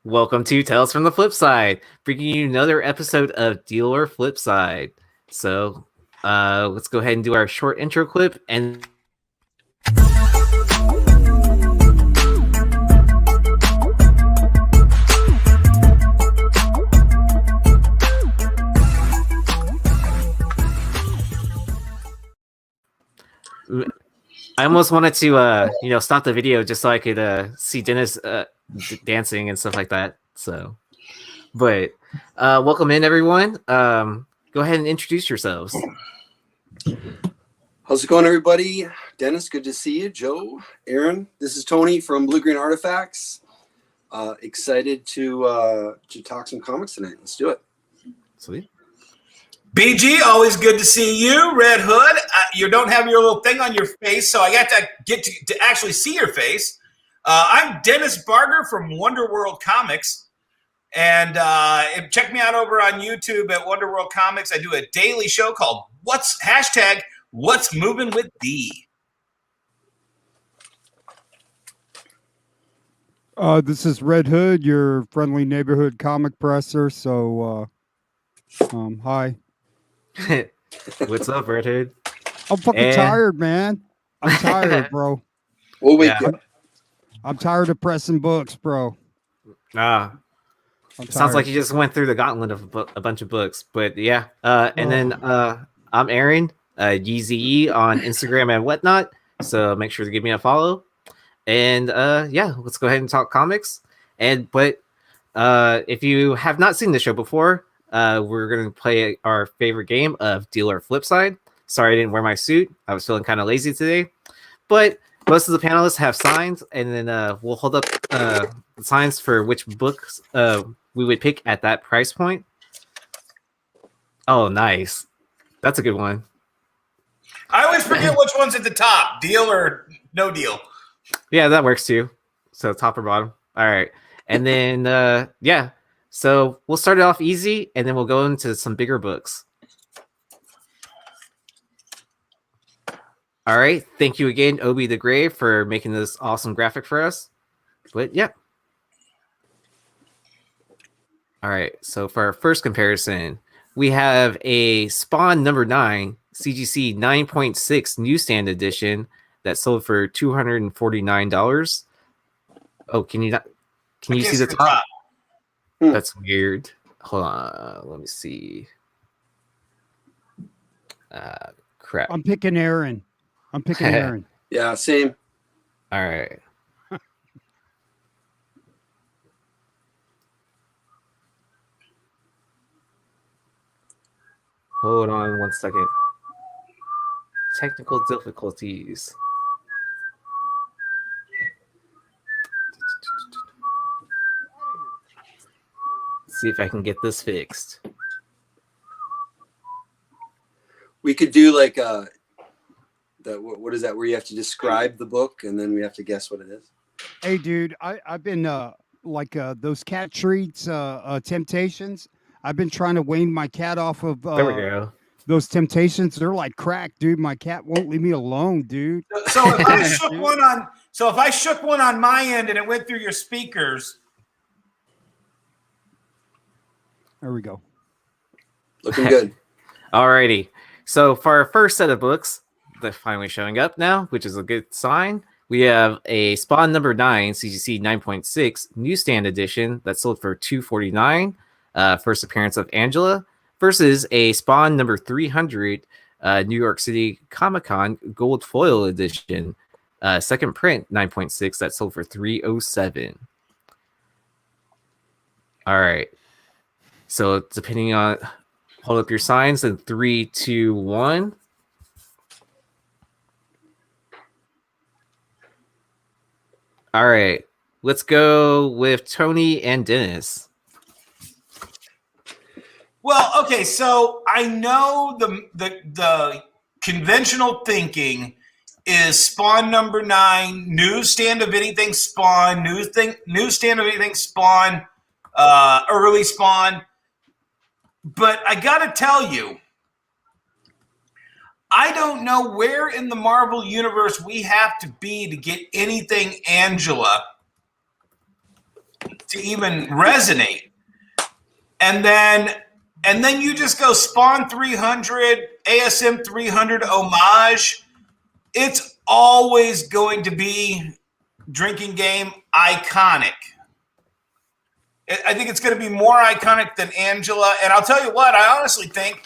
Welcome to Tales from the Flipside, bringing you another episode of Dealer Flipside. So, let's go ahead and do our short intro clip and. I almost wanted to, stop the video just so I could see Dennis dancing and stuff like that. So, but welcome in, everyone. Go ahead and introduce yourselves. How's it going, everybody? Dennis, good to see you. Joe, Aaron, this is Tony from Blue Green Artifacts. Excited to talk some comics tonight. Let's do it. Sweet. BG, always good to see you. Red Hood, you don't have your little thing on your face, so I got to get to actually see your face. I'm Dennis Barger from Wonder World Comics, and check me out over on YouTube at Wonder World Comics. I do a daily show called What's Moving with D. This is Red Hood, your friendly neighborhood comic presser. So, hi. What's up, Red Hood? I'm fucking tired, man. I'm tired, bro. We'll wake you up. I'm tired of pressing books, bro. Sounds like you just went through the gauntlet of a bunch of books. But yeah, and then I'm Aaron, YZE on Instagram and whatnot. So make sure to give me a follow. And let's go ahead and talk comics. But if you have not seen the show before, we're going to play our favorite game of Dealer Flipside. Sorry I didn't wear my suit. I was feeling kind of lazy today. But most of the panelists have signs, and then we'll hold up the signs for which books we would pick at that price point. Oh, nice. That's a good one. I always forget which one's at the top, deal or no deal. Yeah, that works too. So top or bottom. All right. And then, so we'll start it off easy, and then we'll go into some bigger books. All right. Thank you again, Obi the Grave, for making this awesome graphic for us. But yeah. All right. So for our first comparison, we have a Spawn number 9 CGC 9.6 newsstand edition that sold for $249. Oh, can you see the top? That's weird. Hold on. Let me see. Crap. I'm picking Aaron. Yeah, same. All right. Hold on 1 second. Technical difficulties. See if I can get this fixed. We could do like what is that? Where you have to describe the book and then we have to guess what it is. Hey, dude, I've been those cat treats, Temptations. I've been trying to wean my cat off of. There we go. Those Temptations, they're like crack, dude. My cat won't leave me alone, dude. So if I shook one on my end and it went through your speakers. There we go. Looking good. Alrighty. So for our first set of books, they're finally showing up now, which is a good sign. We have a Spawn number 9 CGC 9.6 newsstand edition that sold for $249. First appearance of Angela versus a Spawn number 300 New York City Comic-Con gold foil edition, second print 9.6 that sold for $307. All right. So depending on, hold up your signs in 3, 2, 1. All right, let's go with Tony and Dennis. Well, okay, so I know the conventional thinking is Spawn number 9, newsstand of anything Spawn, newsstand of anything Spawn, early Spawn. But I gotta tell you, I don't know where in the Marvel universe we have to be to get anything Angela to even resonate. And then you just go Spawn 300, ASM 300 homage. It's always going to be drinking game iconic. I think it's going to be more iconic than Angela. And I'll tell you what, I honestly think,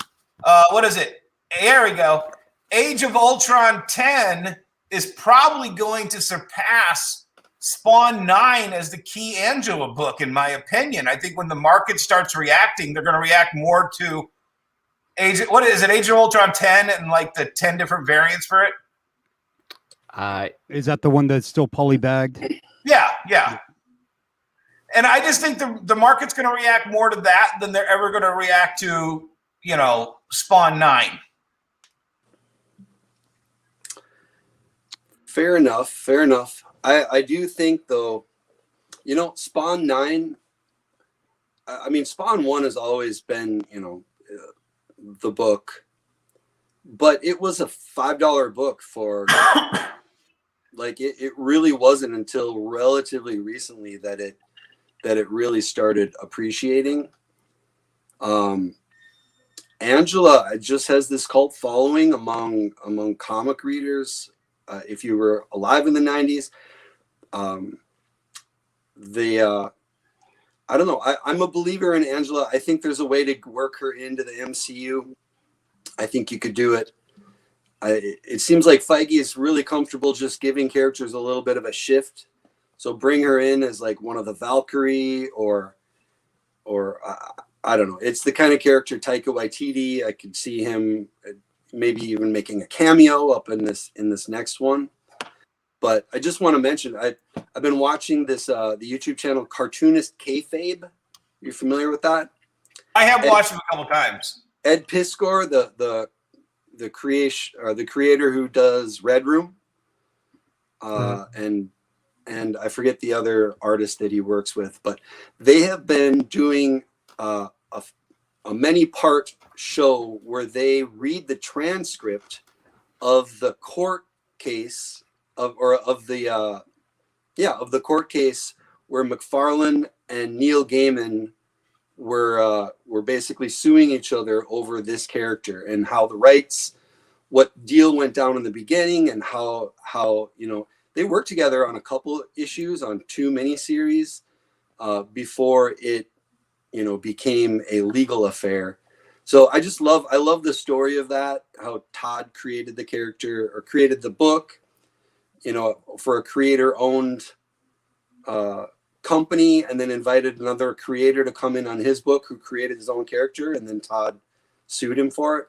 what is it? There we go. Age of Ultron 10 is probably going to surpass Spawn 9 as the key Angela book, in my opinion. I think when the market starts reacting, they're going to react more to Age of Ultron 10 and like the 10 different variants for it? Is that the one that's still polybagged? Yeah. And I just think the market's going to react more to that than they're ever going to react to, Spawn 9. Fair enough. I do think, though, Spawn 9, I mean, Spawn 1 has always been, the book, but it was a $5 book for, like, it really wasn't until relatively recently that it really started appreciating. Angela just has this cult following among comic readers. If you were alive in the 90s, I don't know. I'm a believer in Angela. I think there's a way to work her into the MCU. I think you could do it. It seems like Feige is really comfortable just giving characters a little bit of a shift. So bring her in as like one of the Valkyrie or I don't know. It's the kind of character Taika Waititi. I could see him maybe even making a cameo up in this next one. But I just want to mention I've been watching this the YouTube channel Cartoonist Kayfabe. You familiar with that? I have watched him a couple times. Ed Piskor, the creator who does Red Room, and I forget the other artist that he works with, but they have been doing a many-part show where they read the transcript of the court case of the court case where McFarlane and Neil Gaiman were basically suing each other over this character and how the rights, what deal went down in the beginning, and how they worked together on a couple issues on 2 miniseries before it became a legal affair. So I love the story of that, how Todd created the character or created the book, for a creator-owned company, and then invited another creator to come in on his book who created his own character, and then Todd sued him for it.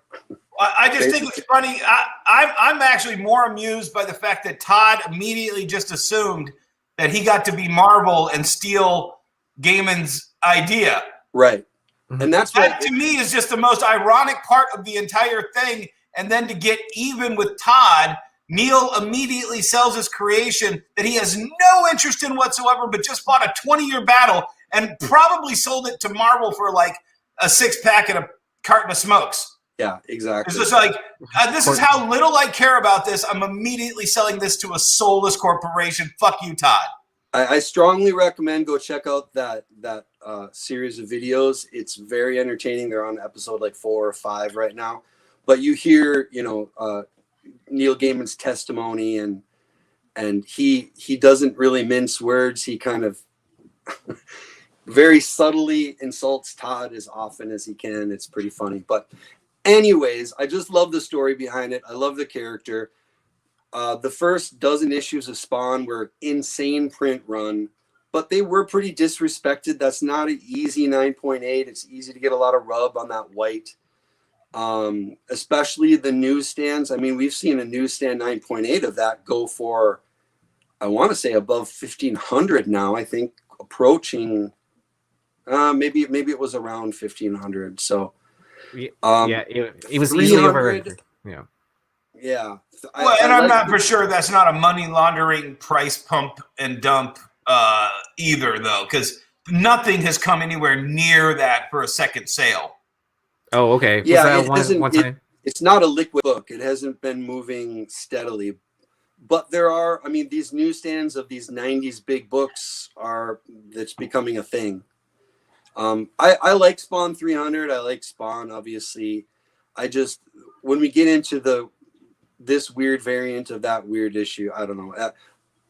I just think it's funny. I'm actually more amused by the fact that Todd immediately just assumed that he got to be Marvel and steal Gaiman's idea. Right. And that to me is just the most ironic part of the entire thing. And then to get even with Todd, Neil immediately sells his creation that he has no interest in whatsoever, but just bought a 20-year battle and probably sold it to Marvel for like a 6-pack and a carton of smokes. Yeah, exactly. It's just like, this is how little I care about this. I'm immediately selling this to a soulless corporation. Fuck you, Todd. I strongly recommend go check out that series of videos. It's very entertaining. They're on episode like 4 or 5 right now. But you hear, Neil Gaiman's testimony, and he doesn't really mince words. He kind of very subtly insults Todd as often as he can. It's pretty funny. But anyways, I just love the story behind it. I love the character. The first dozen issues of Spawn were insane print run, but they were pretty disrespected. That's not an easy 9.8. It's easy to get a lot of rub on that white. Especially the newsstands. I mean, we've seen a newsstand 9.8 of that go for, I want to say, above 1,500 now. I think approaching, maybe it was around 1,500. So, it was easily over. Yeah. Yeah. Well, I'm not for sure that's not a money laundering price pump and dump either, though, because nothing has come anywhere near that for a second sale. Oh, okay. Yeah, one time? It's not a liquid book. It hasn't been moving steadily. but there are, I mean, these newsstands of these 90s big books that's becoming a thing. I like Spawn 300. I like Spawn, obviously. When we get into this weird variant of that weird issue, I don't know.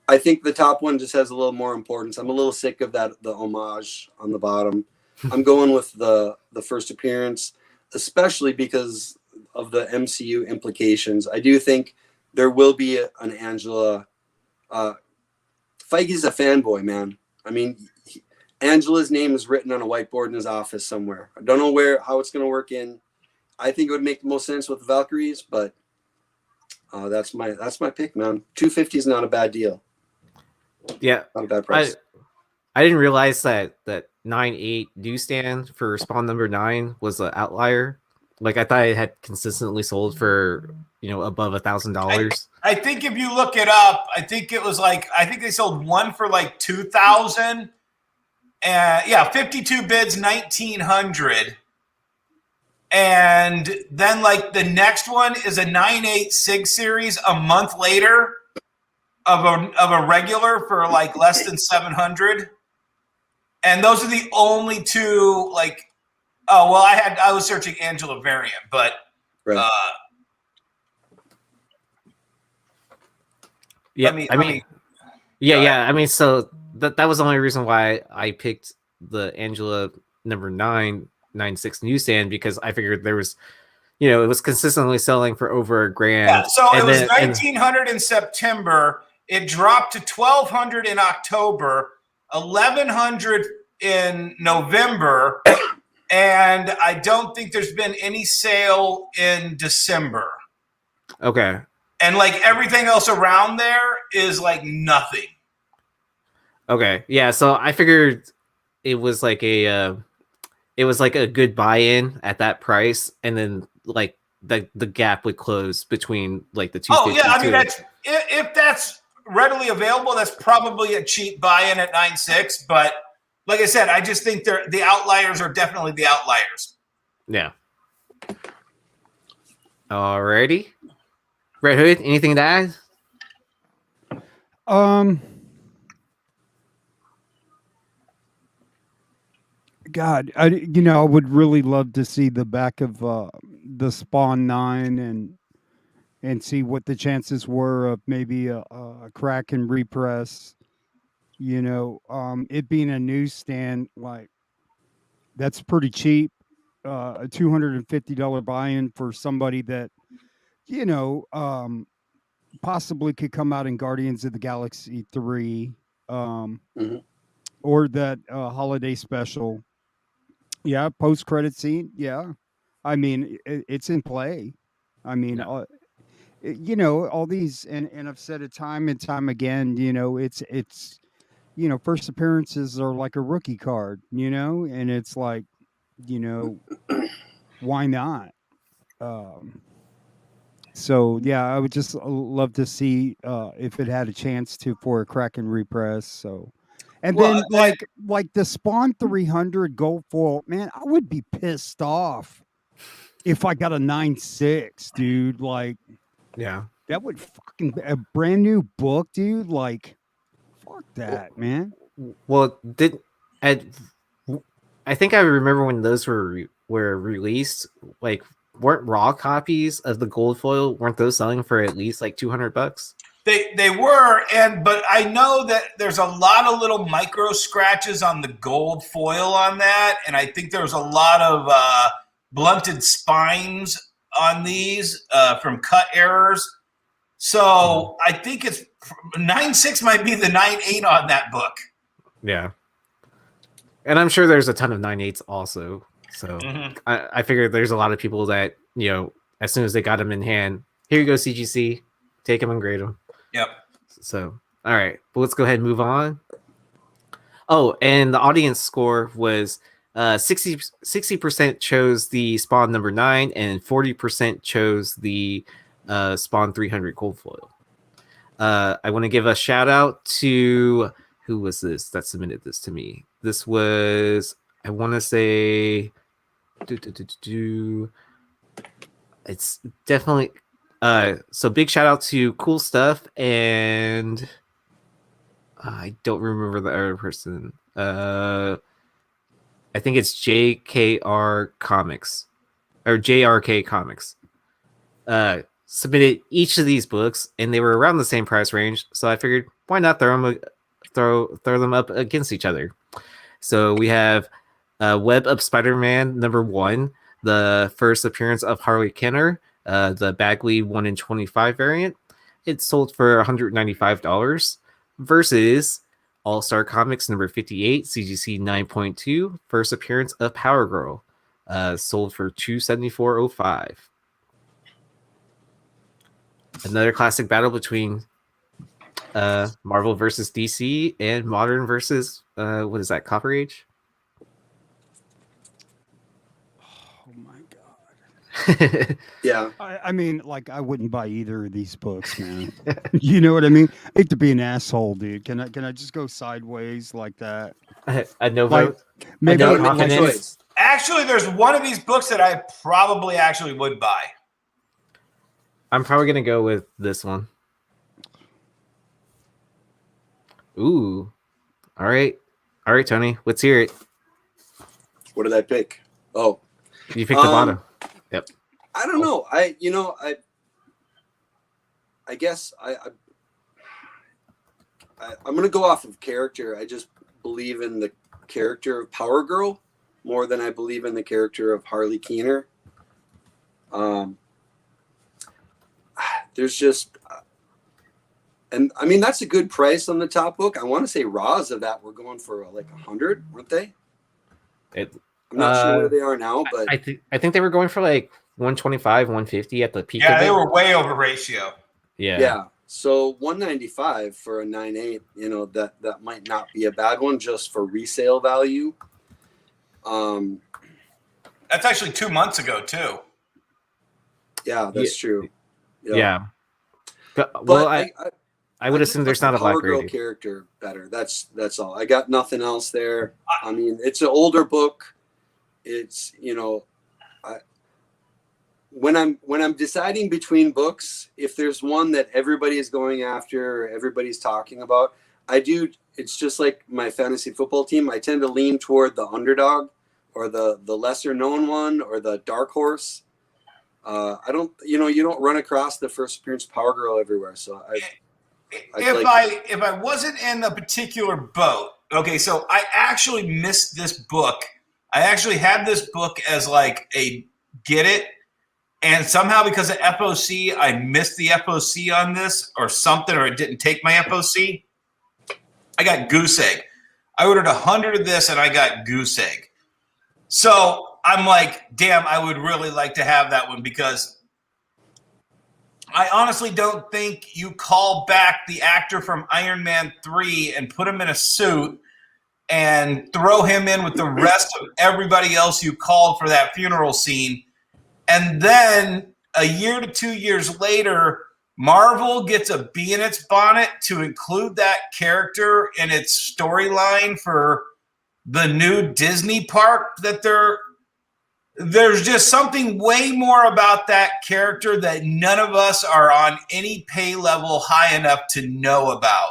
I think the top one just has a little more importance. I'm a little sick of the homage on the bottom. I'm going with the first appearance, especially because of the MCU implications. I do think there will be an Angela. Feige's a fanboy, man. I mean, Angela's name is written on a whiteboard in his office somewhere. I don't know how it's going to work in. I think it would make the most sense with the Valkyries, but that's my pick, man. $250 is not a bad deal. Yeah, not a bad price. I didn't realize that 9.8 newsstand for Spawn number 9 was an outlier. Like, I thought it had consistently sold for above $1,000. I think if you look it up, I think they sold one for like 2,000. And 52 bids, 1,900. And then like the next one is a 9.8 Sig series a month later of a regular for like less than 700. And those are the only two, like, oh, well, I was searching Angela variant, but right. Yeah, I mean, so that was the only reason why I picked the Angela number 996 newsstand, because I figured there was, it was consistently selling for over $1,000. Yeah, so it was 1,900 in September. It dropped to 1,200 in October, 1,100 in November, and I don't think there's been any sale in December. Okay. And like everything else around there is like nothing. Okay. Yeah. So I figured it was like a good buy-in at that price, and then like the gap would close between like the two. Oh yeah, I mean if that's readily available, that's probably a cheap buy-in at 9.6. But like I said, I just think the outliers are definitely the outliers. Yeah. Alrighty. Red Hood, anything to add? God, I would really love to see the back of the Spawn 9 and see what the chances were of maybe a crack and repress. It being a newsstand, like, that's pretty cheap. A $250 buy-in for somebody that possibly could come out in Guardians of the Galaxy 3, or that holiday special. Yeah, post-credit scene. Yeah, I mean, it's in play. I mean, all these, and I've said it time and time again. It's first appearances are like a rookie card. And it's like, why not? So yeah, I would just love to see if it had a chance for a crack and repress. So, and then like the Spawn 300 gold foil, man, I would be pissed off if I got a 9.6, dude. Like, yeah, that would fucking a brand new book, dude. Like, fuck that, man. Well, I think I remember when those were released, like, weren't raw copies of the gold foil, weren't those selling for at least like $200? They were, but I know that there's a lot of little micro scratches on the gold foil on that, and I think there's a lot of blunted spines on these from cut errors. So I think it's 9.6 might be the 9.8 on that book. Yeah, and I'm sure there's a ton of 9.8s also. So I figured there's a lot of people that, as soon as they got them in hand, here you go, CGC, take them and grade them. Yep. So, all right, but let's go ahead and move on. Oh, and the audience score was 60% chose the Spawn number 9, and 40% chose the Spawn 300 gold foil. I want to give a shout out to, who was this that submitted this to me? This was, I want to say, it's definitely So big shout out to Cool Stuff, and I don't remember the other person. I think it's JKR Comics or JRK Comics. Submitted each of these books, and they were around the same price range. So I figured, why not throw them up against each other? So we have Web of Spider-Man #1, the first appearance of Harley Kenner, the Bagley 1 in 25 variant. It sold for $195 versus All-Star Comics #58, CGC 9.2, first appearance of Power Girl, sold for $274.05. Another classic battle between Marvel versus DC and Modern versus what is that, Copper Age? Oh my god. Yeah. I mean, like, I wouldn't buy either of these books, man. You know what I mean? I hate to be an asshole, dude. Can I just go sideways like that? A no Like, vote. maybe no Gotta make a confidence. choice. Actually, there's one of these books that I probably actually would buy. I'm probably gonna go with this one. Ooh. All right, Tony. Let's hear it. What did I pick? Oh, You picked the bottom. Yep. I don't know. I guess I'm gonna go off of character. I just believe in the character of Power Girl more than I believe in the character of Harley Keener. There's just, and I mean that's a good price on the top book. I want to say raws of that were going for like 100, weren't they? I'm not sure where they are now, but I think they were going for like 125, 150 at the peak. Yeah, of they it. were way over ratio. Yeah. So 195 for a 9.8, that might not be a bad one just for resale value. That's actually 2 months ago too. Yeah, that's true. Yeah. But Well, I would assume there's not a black Power Girl rating. character better. That's all. I got nothing else there. I mean, it's an older book. It's when I'm deciding between books, if there's one that everybody is going after, or everybody's talking about, it's just like my fantasy football team. I tend to lean toward the underdog or the lesser known one or the dark horse. I don't, you don't run across the first appearance of Power Girl everywhere. So if I wasn't in a particular boat, okay, so I actually missed this book. I actually had this book as like a get it, and somehow because of FOC, I missed the FOC on this or something, or it didn't take my FOC. I got Goose Egg. I ordered 100 of this, and I got Goose Egg. So I'm like, damn, I would really like to have that one because I honestly don't think you call back the actor from Iron Man 3 and put him in a suit and throw him in with the rest of everybody else you called for that funeral scene. And then a year to 2 years later, Marvel gets a bee in its bonnet to include that character in its storyline for the new Disney park that there's just something way more about that character that none of us are on any pay level high enough to know about.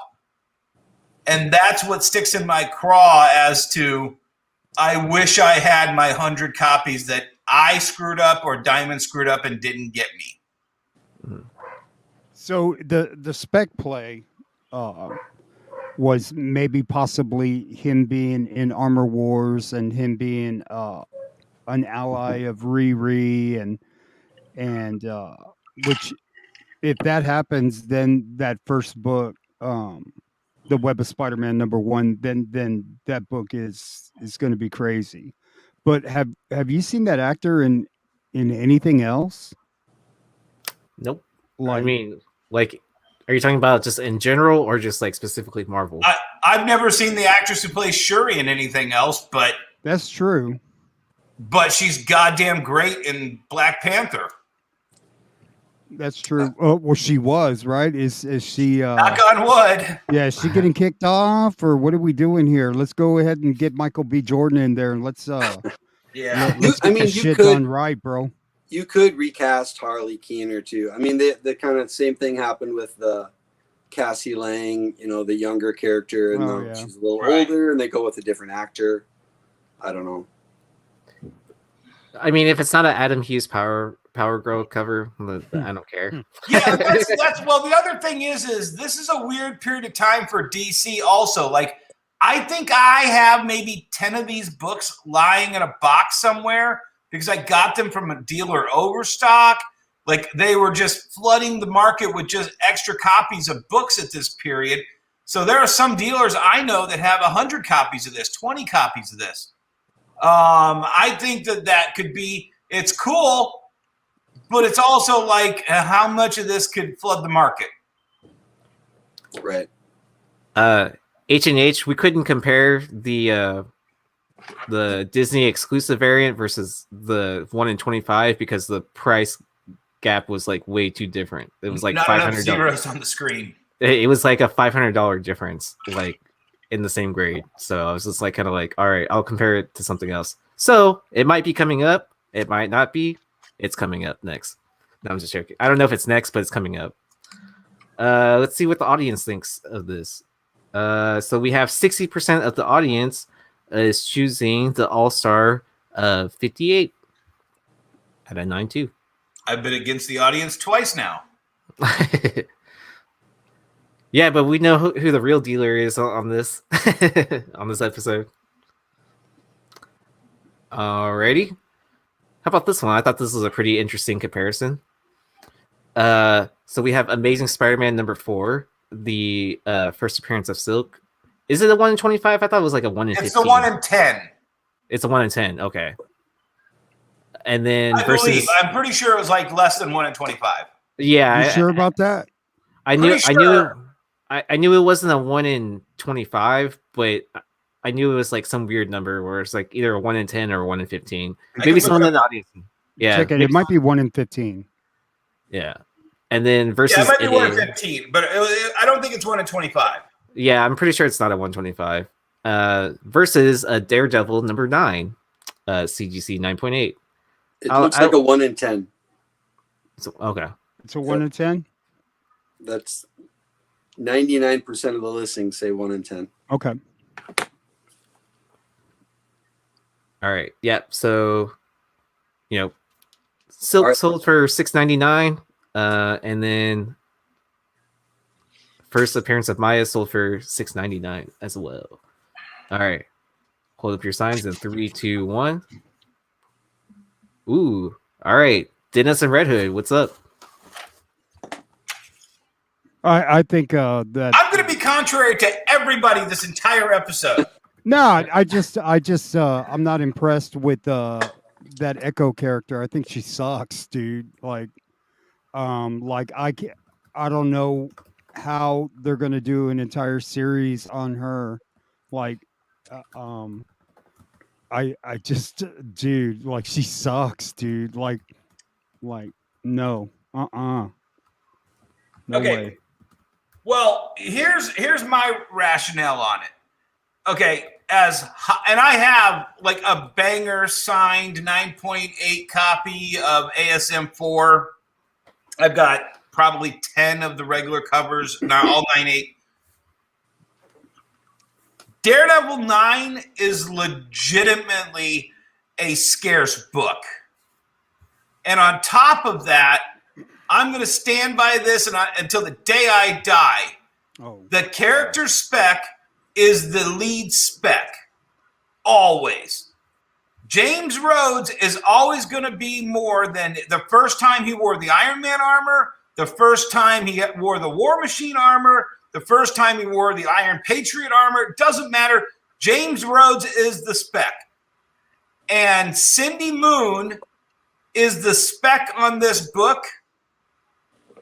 And that's what sticks in my craw as to, I wish I had my 100 copies that I screwed up or Diamond screwed up and didn't get me. So the spec play was maybe possibly him being in Armor Wars and him being an ally of Riri and which, if that happens, then that first book, the Web of Spider-Man #1, then that book is going to be crazy. But have you seen that actor in anything else? Nope. Like, I mean, like, are you talking about just in general or just like specifically Marvel? I've never seen the actress who plays Shuri in anything else, but that's true. But she's goddamn great in Black Panther. That's true. Oh, well, she was, right? Is she? Knock on wood. Yeah, is she getting kicked off, or what are we doing here? Let's go ahead and get Michael B. Jordan in there, and let's Yeah. let's get this shit done right, bro. you could recast Harley Keener too. I mean, the kind of same thing happened with the Cassie Lang, you know, the younger character, and she's a little older, and they go with a different actor. I don't know. I mean, if it's not an Adam Hughes Power Girl cover, I don't care. Yeah, that's well. The other thing is this is a weird period of time for DC. Also, like I think I have maybe 10 of these books lying in a box somewhere because I got them from a dealer overstock. Like they were just flooding the market with just extra copies of books at this period. So there are some dealers I know that have 100 copies of this, 20 copies of this. I think that could be, it's cool, but it's also like how much of this could flood the market. Right. H&H, we couldn't compare the Disney exclusive variant versus the 1 in 25 because the price gap was like way too different. It was like not $500 enough zeros on the screen. It was like a $500 difference, like in the same grade. So I was just like, kind of like, all right, I'll compare it to something else. So it might be coming up. It might not be. It's coming up next. No, I'm just joking. I don't know if it's next, but it's coming up. Let's see what the audience thinks of this. So we have 60% of the audience is choosing the All-Star 58 at a 9.2. I've been against the audience twice now. Yeah, but we know who the real dealer is on this on this episode. Alrighty. How about this one? I thought this was a pretty interesting comparison. So we have Amazing Spider-Man number 4, the first appearance of Silk. Is it a 1 in 25? I thought it was like a 1 in 15. It's the 1 in 10. It's a 1 in 10. Okay. And then I'm pretty sure it was like less than 1 in 25. Yeah. You sure about that? I knew it wasn't a 1 in 25, but I knew it was like some weird number where it's like either a 1 in 10 or a 1 in 15. Maybe someone in the audience. Yeah. Check it. It might be 1 in 15. Yeah. And then versus. Yeah, it might be 1 in 15, but I don't think it's 1 in 25. Yeah, I'm pretty sure it's not a 125. Versus a Daredevil number 9, CGC 9.8. It looks like a 1 in 10. Okay. It's a 1 in 10? That's 99% of the listings say 1 in 10. Okay. All right. Yep. So, Silk sold for $6.99, and then first appearance of Maya sold for $6.99 as well. All right. Hold up your signs in 3, 2, 1. Ooh. All right. Dennis and Red Hood, what's up? I think that I'm going to be contrary to everybody this entire episode. No, I just I'm not impressed with that Echo character. I think she sucks, dude. Like I don't know how they're gonna do an entire series on her. Like, I just, dude, like she sucks, dude. Like no, no Okay. way. Well, here's my rationale on it. Okay, and I have like a banger signed 9.8 copy of ASM4. I've got probably 10 of the regular covers, not all 9.8. Daredevil 9 is legitimately a scarce book. And on top of that, I'm going to stand by this until the day I die. Oh. The character spec is the lead spec. Always. James Rhodes is always going to be more than the first time he wore the Iron Man armor, the first time he wore the War Machine armor, the first time he wore the Iron Patriot armor. It doesn't matter. James Rhodes is the spec. And Cindy Moon is the spec on this book.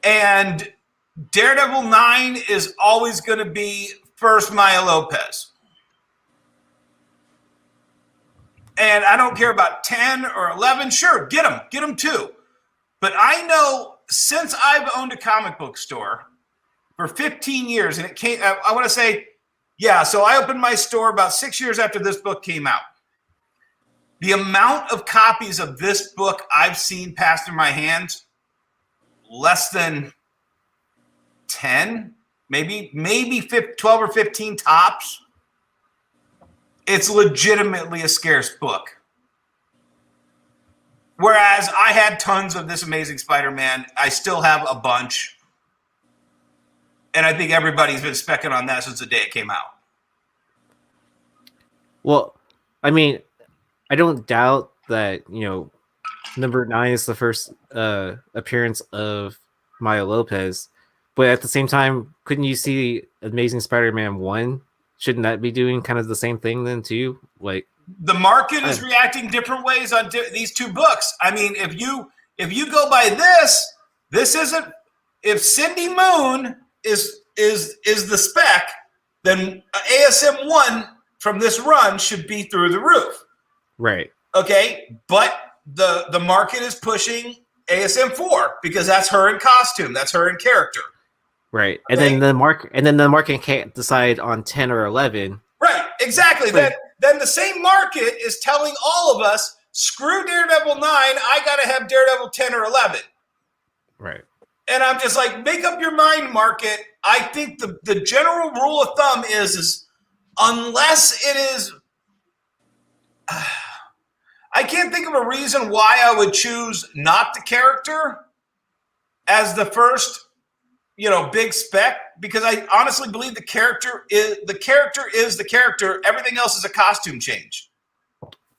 And Daredevil 9 is always going to be first Maya Lopez. And I don't care about 10 or 11. Sure, get them too. But I know since I've owned a comic book store for 15 years, and it came, I want to say, yeah, so I opened my store about 6 years after this book came out. The amount of copies of this book I've seen pass through my hands, less than 10, maybe 12 or 15 tops. It's legitimately a scarce book. Whereas I had tons of this Amazing Spider-Man. I still have a bunch. And I think everybody's been specking on that since the day it came out. Well, I mean, I don't doubt that, number 9 is the first appearance of Maya Lopez. But at the same time, couldn't you see Amazing Spider-Man 1? Shouldn't that be doing kind of the same thing then too? Like, the market is reacting different ways on these two books. I mean, if you go by this isn't. If Cindy Moon is the spec, then ASM 1 from this run should be through the roof. Right. Okay, but the market is pushing ASM 4 because that's her in costume, that's her in character. Right. Okay? And then the market can't decide on 10 or 11. Right, exactly. Right. Then the same market is telling all of us, screw Daredevil 9, I got to have Daredevil 10 or 11. Right. And I'm just like, make up your mind, market. I think the general rule of thumb is unless it is... I can't think of a reason why I would choose not the character as the first, big spec, because I honestly believe the character is the character. Everything else is a costume change.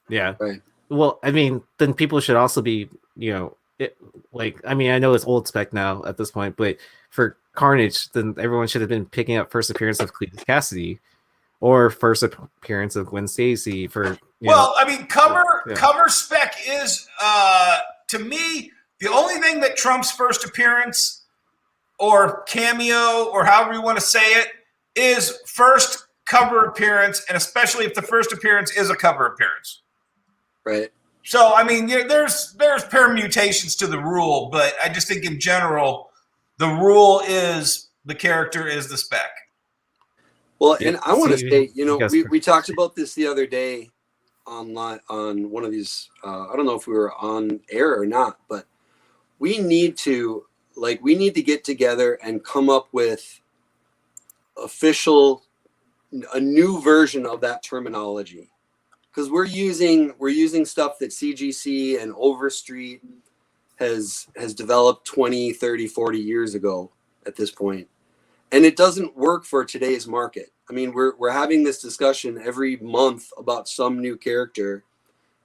Yeah. Right. Well, I mean, then people should also be, I know it's old spec now at this point, but for Carnage, then everyone should have been picking up first appearance of Cletus Cassidy or first appearance of Gwen Stacy for. Cover spec is to me the only thing that trumps first appearance or cameo or however you want to say it is first cover appearance, and especially if the first appearance is a cover appearance. Right. So I mean, there's permutations to the rule, but I just think in general the rule is the character is the spec. Well, and I want to say, we talked it. about this the other day online on one of these. I don't know if we were on air or not, but we need to get together and come up with a new version of that terminology, because we're using stuff that CGC and Overstreet has developed 20, 30, 40 years ago at this point. And it doesn't work for today's market. I mean, we're having this discussion every month about some new character,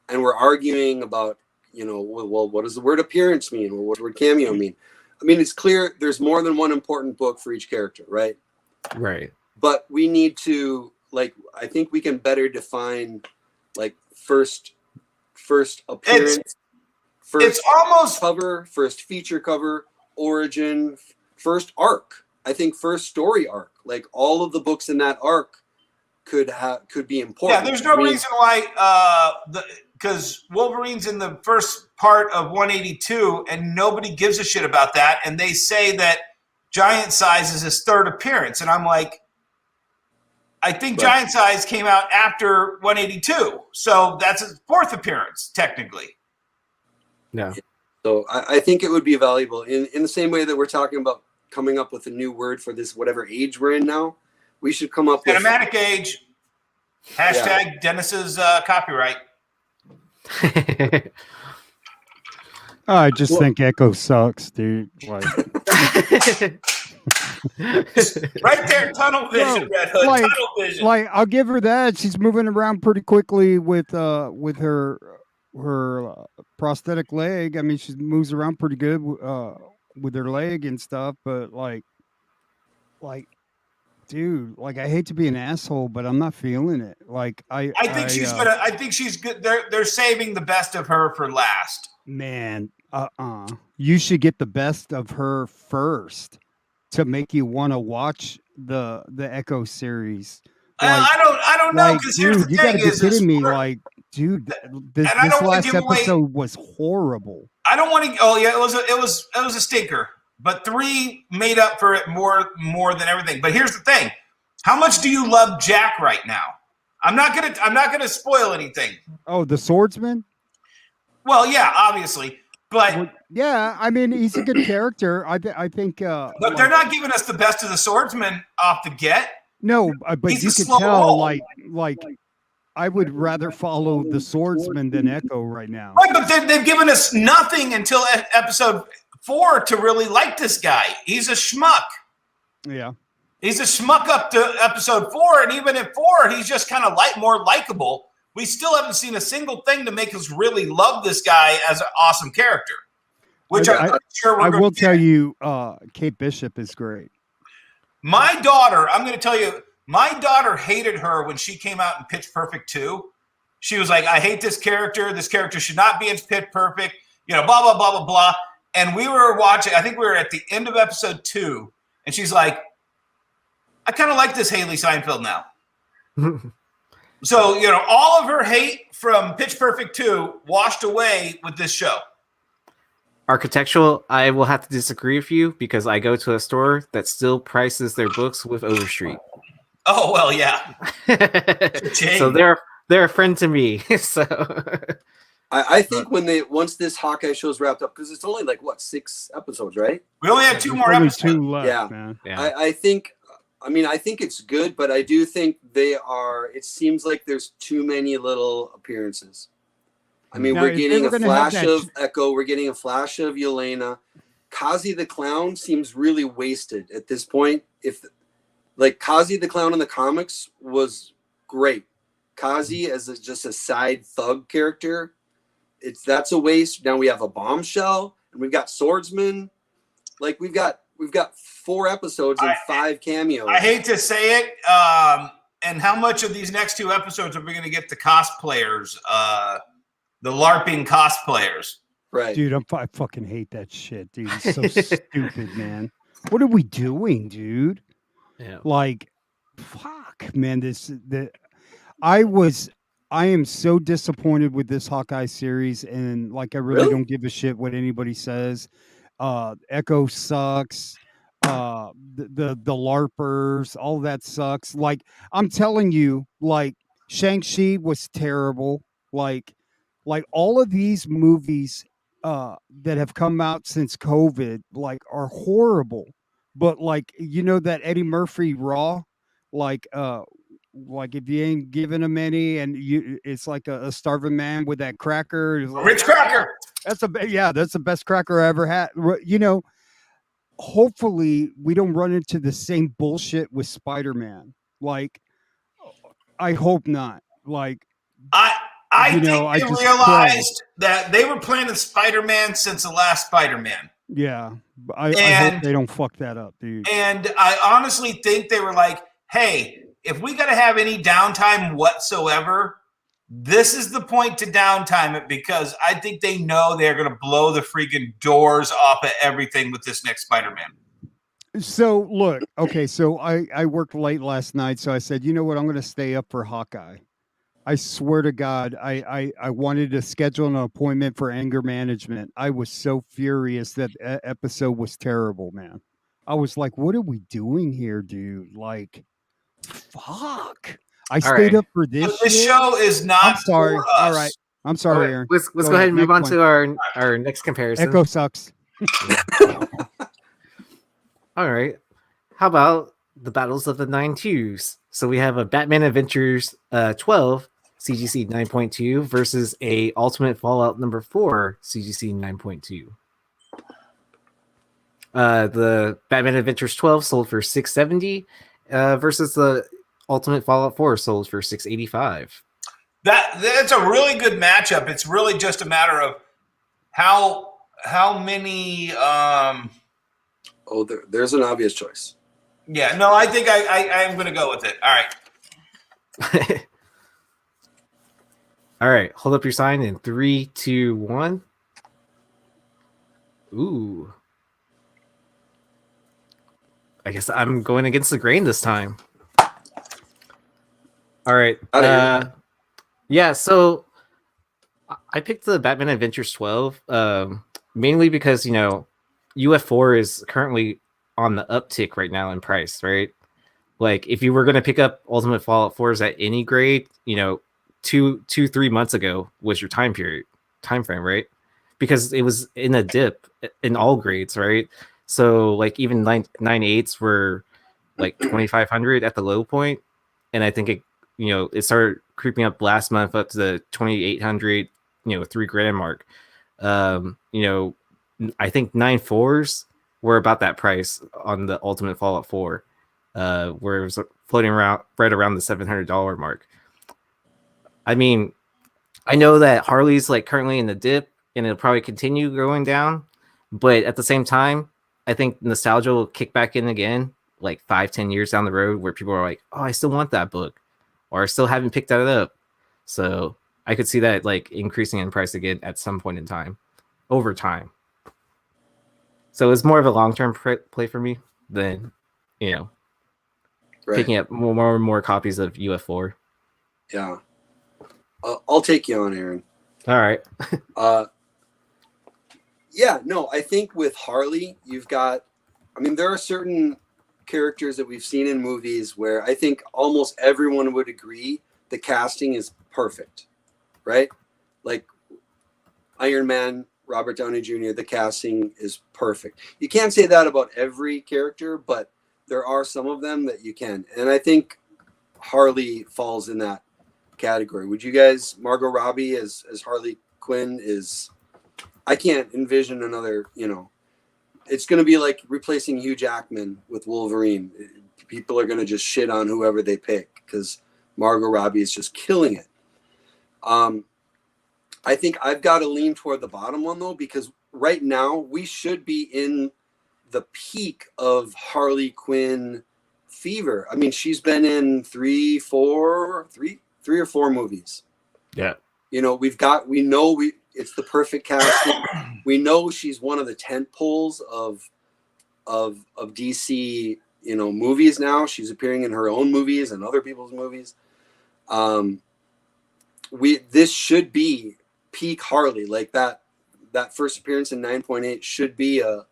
and we're arguing about, well, what does the word appearance mean? Well, what does the word cameo mean? I mean, it's clear there's more than one important book for each character, right? Right. But we need to, I think we can better define, first appearance, it's almost cover, first feature cover, origin, first arc. I think first story arc, all of the books in that arc could be important. Yeah, there's no reason why because Wolverine's in the first part of 182 and nobody gives a shit about that, and they say that Giant Size is his third appearance, and I'm like, I think Giant Size came out after 182, so that's his fourth appearance technically. Yeah. So I think it would be valuable in the same way that we're talking about coming up with a new word for this, whatever age we're in now. We should come up with cinematic age. # Dennis's copyright. I just think Echo sucks, dude. Right there, tunnel vision, Red Hood. Tunnel vision. I'll give her that. She's moving around pretty quickly with her prosthetic leg. I mean, she moves around pretty good with her leg and stuff, but dude, I hate to be an asshole, but I'm not feeling it. I think she's good. They're saving the best of her for last. Man, you should get the best of her first to make you want to watch the Echo series. I don't know, because here's the you thing: gotta be kidding me, dude, this last episode was horrible. I don't want to. Oh yeah, it was a stinker. But 3 made up for it more than everything. But here's the thing: how much do you love Jack right now? I'm not gonna spoil anything. Oh, the swordsman. Well, yeah, obviously, but Well, yeah, I mean, he's a good character. I think. but they're not giving us the best of the swordsman off the get. No, but He's you a could slow tell, roll. like I would rather follow the swordsman than Echo right now. Right, but they've given us nothing until episode 4 to really like this guy. He's a schmuck. Yeah. He's a schmuck up to episode 4, and even at 4, he's just kind of more likable. We still haven't seen a single thing to make us really love this guy as an awesome character. Which I'm not sure I will tell you, Kate Bishop is great. My daughter, I'm going to tell you, my daughter hated her when she came out in Pitch Perfect 2. She was like, I hate this character. This character should not be in Pitch Perfect. You know, blah, blah, blah, blah, blah. And we were watching, I think we were at the end of episode 2, and she's like, I kind of like this Haley Seinfeld now. So, you know, all of her hate from Pitch Perfect 2 washed away with this show. Architectural, I will have to disagree with you because I go to a store that still prices their books with Overstreet. Oh, well, yeah. So they're a friend to me. So I think once this Hawkeye show's wrapped up, because it's only like 6 episodes, right? We only have 2 more Only episodes. 2 left, Yeah. man. yeah. I think it's good, but I do think it seems like there's too many little appearances. I mean, Now, we're if they getting were a gonna have flash that of Echo. We're getting a flash of Yelena. Kazi the Clown seems really wasted at this point. If like Kazi the Clown in the comics was great. Kazi as just a side thug character, that's a waste. Now we have a Bombshell and we've got Swordsman. Like we've got 4 episodes and 5 cameos. I hate to say it. And how much of these next 2 episodes are we going to get the cosplayers? The LARPing cosplayers. Right. Dude, I fucking hate that shit, dude. It's so stupid, man. What are we doing, dude? Yeah. Like, fuck, man. I am so disappointed with this Hawkeye series, and like I really don't give a shit what anybody says. Echo sucks. The LARPers, all that sucks. Like, I'm telling you, like Shang-Chi was terrible. Like all of these movies that have come out since COVID, like, are horrible. But like, you know, that Eddie Murphy Raw, like if you ain't giving him any, and it's like a starving man with that cracker. Like, Rich cracker. that's the best cracker I ever had. You know, hopefully we don't run into the same bullshit with Spider-Man. Like, I hope not. Like, I think they realized that they were planning Spider-Man since the last Spider-Man. Yeah, I hope they don't fuck that up, dude. And I honestly think they were like, hey, if we got to have any downtime whatsoever, this is the point to downtime it, because I think they know they're going to blow the freaking doors off of everything with this next Spider-Man. So, look, okay, so I worked late last night, so I said, you know what, I'm going to stay up for Hawkeye. I swear to God, I wanted to schedule an appointment for anger management. I was so furious that episode was terrible, man. I was like, what are we doing here, dude? Like, fuck. I stayed up for this. But this show is not. I'm sorry. For us. All right. I'm sorry, Aaron. Let's go ahead and move on to our next comparison. Echo sucks. All right. How about the Battles of the 9-2s? So we have a Batman Adventures 12 CGC 9.2 versus a Ultimate Fallout number 4 CGC 9.2. The Batman Adventures 12 sold for $670 versus the Ultimate Fallout 4 sold for $685. That's a really good matchup. It's really just a matter of how many. There's an obvious choice. Yeah, no, I think I'm going to go with it. All right. All right, hold up your sign in 3, 2, 1. Ooh. I guess I'm going against the grain this time. All right. Yeah, so I picked the Batman Adventures 12 mainly because, UF4 is currently on the uptick right now in price, right? Like if you were going to pick up Ultimate Fallout 4s at any grade, you know, 3 months ago was your time frame, right? Because it was in a dip in all grades, right? So like even 9.8s were like 2,500 at the low point, and I think it started creeping up last month up to the 2,800, $3,000 mark. I think 9.4s were about that price on the Ultimate Fallout 4, where it was floating around right around the $700 mark. I mean, I know that Harley's like currently in the dip and it'll probably continue going down, but at the same time, I think nostalgia will kick back in again, like 5-10 years down the road, where people are like, oh, I still want that book, or I still haven't picked that up. So I could see that like increasing in price again at some point in time, over time. So it's more of a long-term play for me than, picking up more and more copies of UF4. Yeah. I'll take you on, Aaron. All right. Yeah, no, I think with Harley, there are certain characters that we've seen in movies where I think almost everyone would agree the casting is perfect, right? Like Iron Man, Robert Downey Jr., the casting is perfect. You can't say that about every character, but there are some of them that you can. And I think Harley falls in that category. Would you guys, Margot Robbie as Harley Quinn I can't envision another, it's going to be like replacing Hugh Jackman with Wolverine. People are going to just shit on whoever they pick because Margot Robbie is just killing it. I think I've got to lean toward the bottom one though, because right now we should be in the peak of Harley Quinn fever. I mean, she's been in three or four movies. Yeah. It's the perfect casting. We know she's one of the tent poles of DC, movies now. She's appearing in her own movies and other people's movies. This should be peak Harley. Like that first appearance in 9.8 should be a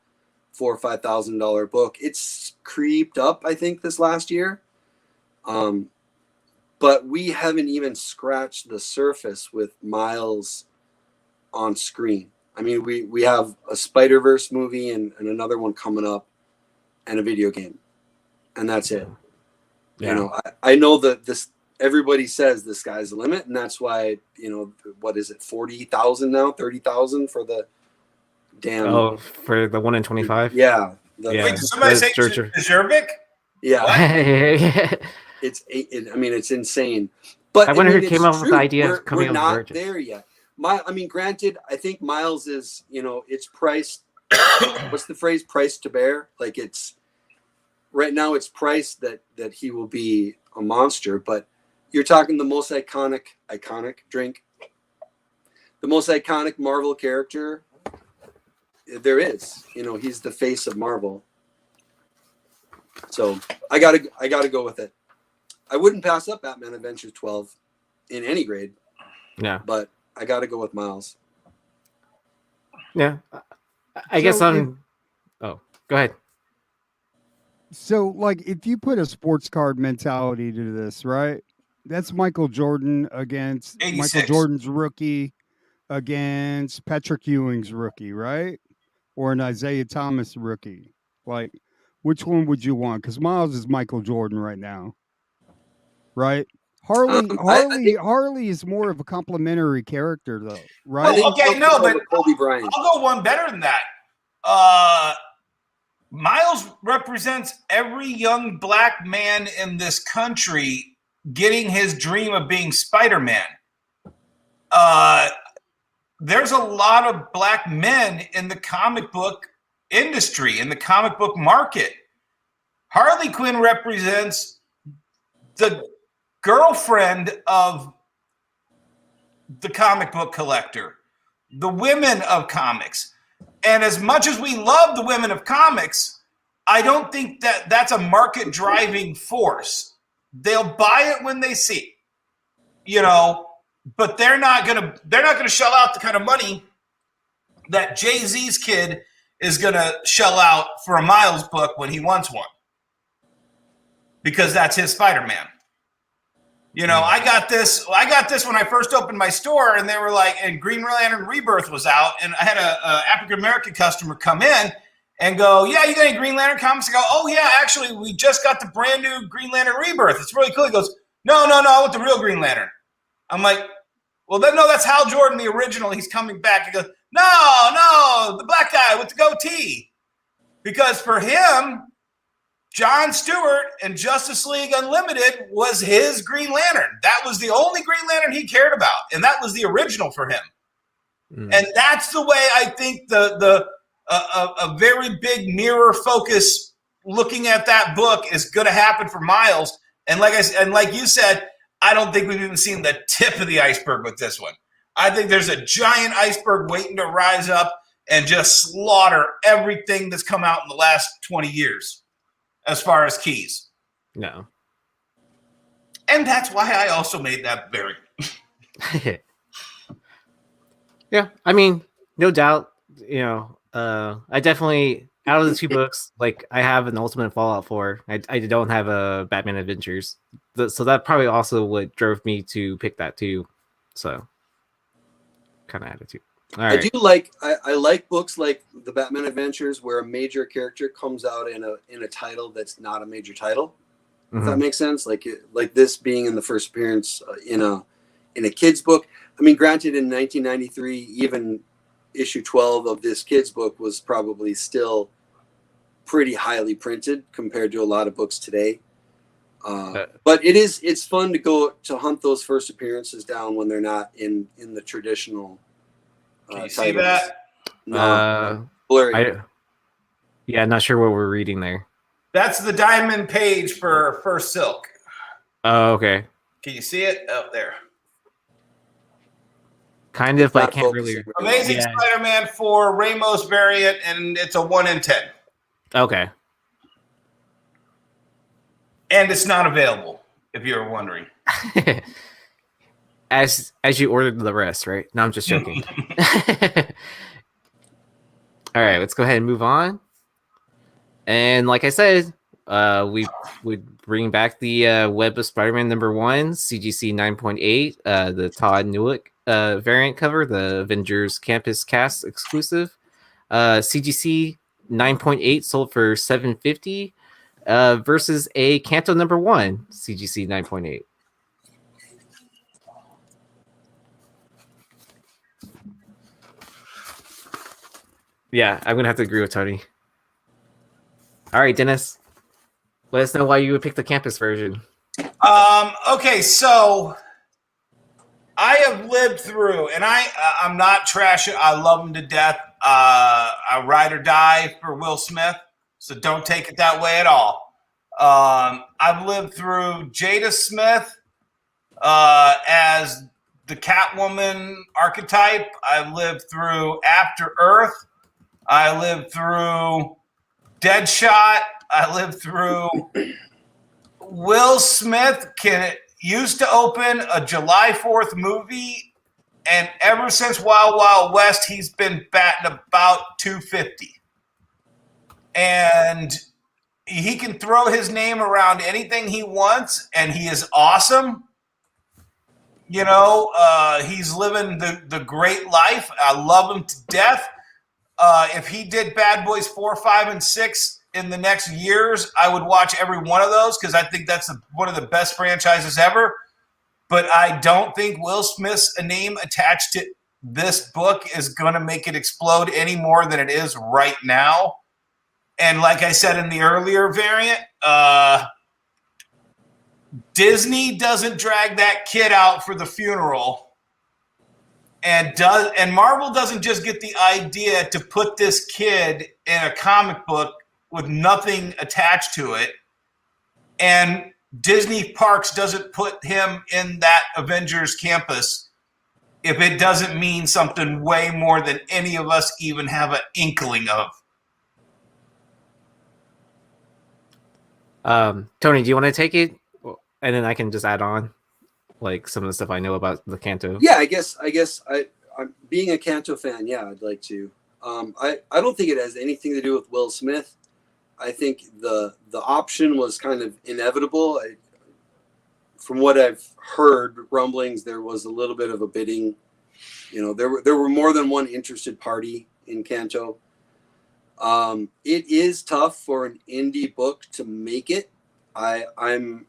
$4,000 or $5,000 book. It's creeped up, I think, this last year. But we haven't even scratched the surface with Miles on screen. I mean, we have a Spider-Verse movie and another one coming up and a video game. And that's it. Yeah. I know that everybody says the sky's the limit, and that's why, what is it, 40,000 now, 30,000 for the damn. Oh, for the 1 in 25? Yeah. Wait, did somebody say Zervik? Yeah. It's insane. But I wonder who came up with the idea of coming up. We're not there yet. Granted, I think Miles is, it's priced. What's the phrase? Priced to bear. Like right now it's priced that he will be a monster. But you're talking the most iconic drink, the most iconic Marvel character there is. He's the face of Marvel. So I gotta go with it. I wouldn't pass up Batman Adventures 12 in any grade. Yeah. But I got to go with Miles. Yeah. I guess go ahead. So, like, if you put a sports card mentality to this, right? That's Michael Jordan against 86. Michael Jordan's rookie against Patrick Ewing's rookie, right? Or an Isaiah Thomas rookie. Like, which one would you want? Because Miles is Michael Jordan right now. Right? Harley is more of a complimentary character, though, right? Well, okay, no, but Kobe Bryant. I'll go one better than that. Miles represents every young black man in this country getting his dream of being Spider-Man. There's a lot of black men in the comic book industry, in the comic book market. Harley Quinn represents the girlfriend of the comic book collector, the women of comics. And as much as we love the women of comics, I don't think that that's a market driving force. They'll buy it when they see it, but they're not gonna shell out the kind of money that Jay-Z's kid is gonna shell out for a Miles book when he wants one. because that's his Spider-Man. You know, I got this when I first opened my store, and they were like, and Green Lantern Rebirth was out, and I had a African American customer come in and go, "Yeah, you got any Green Lantern comics?" I go, "Oh yeah, actually, we just got the brand new Green Lantern Rebirth. It's really cool." He goes, "No, I want the real Green Lantern." I'm like, "Well, then no, that's Hal Jordan, the original. He's coming back." He goes, "No, the black guy with the goatee," because for him, John Stewart and Justice League Unlimited was his Green Lantern. That was the only Green Lantern he cared about, and that was the original for him. And that's the way I think a very big mirror focus looking at that book is going to happen for Miles. And like you said, I don't think we've even seen the tip of the iceberg with this one. I think there's a giant iceberg waiting to rise up and just slaughter everything that's come out in the last 20 years. As far as keys. No. And that's why I also made that variant. Yeah, I mean, no doubt, you know, I definitely, out of the two books, like, I have an Ultimate Fallout 4. I don't have a Batman Adventures. So that probably also what drove me to pick that too. So, kind of attitude. All right. I do like I like books like the Batman Adventures where a major character comes out in a title that's not a major title. If that makes sense, like this being in the first appearance in a kid's book. I mean, granted, in 1993, even issue 12 of this kid's book was probably still pretty highly printed compared to a lot of books today. But it's fun to go to hunt those first appearances down when they're not in the traditional. Can you see that? No, blurry. Not sure what we're reading there. That's the diamond page for First Silk. Oh, okay. Can you see it? Oh, there. Kind of, but I can't really. Amazing Spider-Man 4 Ramos variant, and it's a 1 in 10. Okay. And it's not available, if you were wondering. As you ordered the rest, right? No, I'm just joking. All right, let's go ahead and move on. And like I said, we would bring back the Web of Spider-Man #1, CGC 9.8, the Todd Newick variant cover, the Avengers Campus Cast exclusive. CGC 9.8 sold for $750 versus a Kanto #1, CGC 9.8. Yeah, I'm gonna have to agree with Tony. All right, Dennis, let us know why you would pick the campus version. Okay, so I have lived through, and I'm not trashing. I love him to death. I ride or die for Will Smith, so don't take it that way at all. I've lived through Jada Smith as the Catwoman archetype. I've lived through After Earth. I lived through Deadshot. I lived through Will Smith used to open a July 4th movie, and ever since Wild Wild West, he's been batting about 250. And he can throw his name around anything he wants, and he is awesome. You know, he's living the great life. I love him to death. If he did Bad Boys 4, 5, and 6 in the next years, I would watch every one of those because I think that's one of the best franchises ever. But I don't think Will Smith's name attached to this book is going to make it explode any more than it is right now. And like I said in the earlier variant, Disney doesn't drag that kid out for the funeral. And Marvel doesn't just get the idea to put this kid in a comic book with nothing attached to it. And Disney Parks doesn't put him in that Avengers campus if it doesn't mean something way more than any of us even have an inkling of. Tony, do you want to take it? And then I can just add on like some of the stuff I know about the Kanto. Yeah, I guess I'm being a Kanto fan. Yeah, I'd like to. I don't think it has anything to do with Will Smith. I think the option was kind of inevitable. From what I've heard rumblings, there was a little bit of a bidding. There were more than one interested party in Kanto. It is tough for an indie book to make it. I'm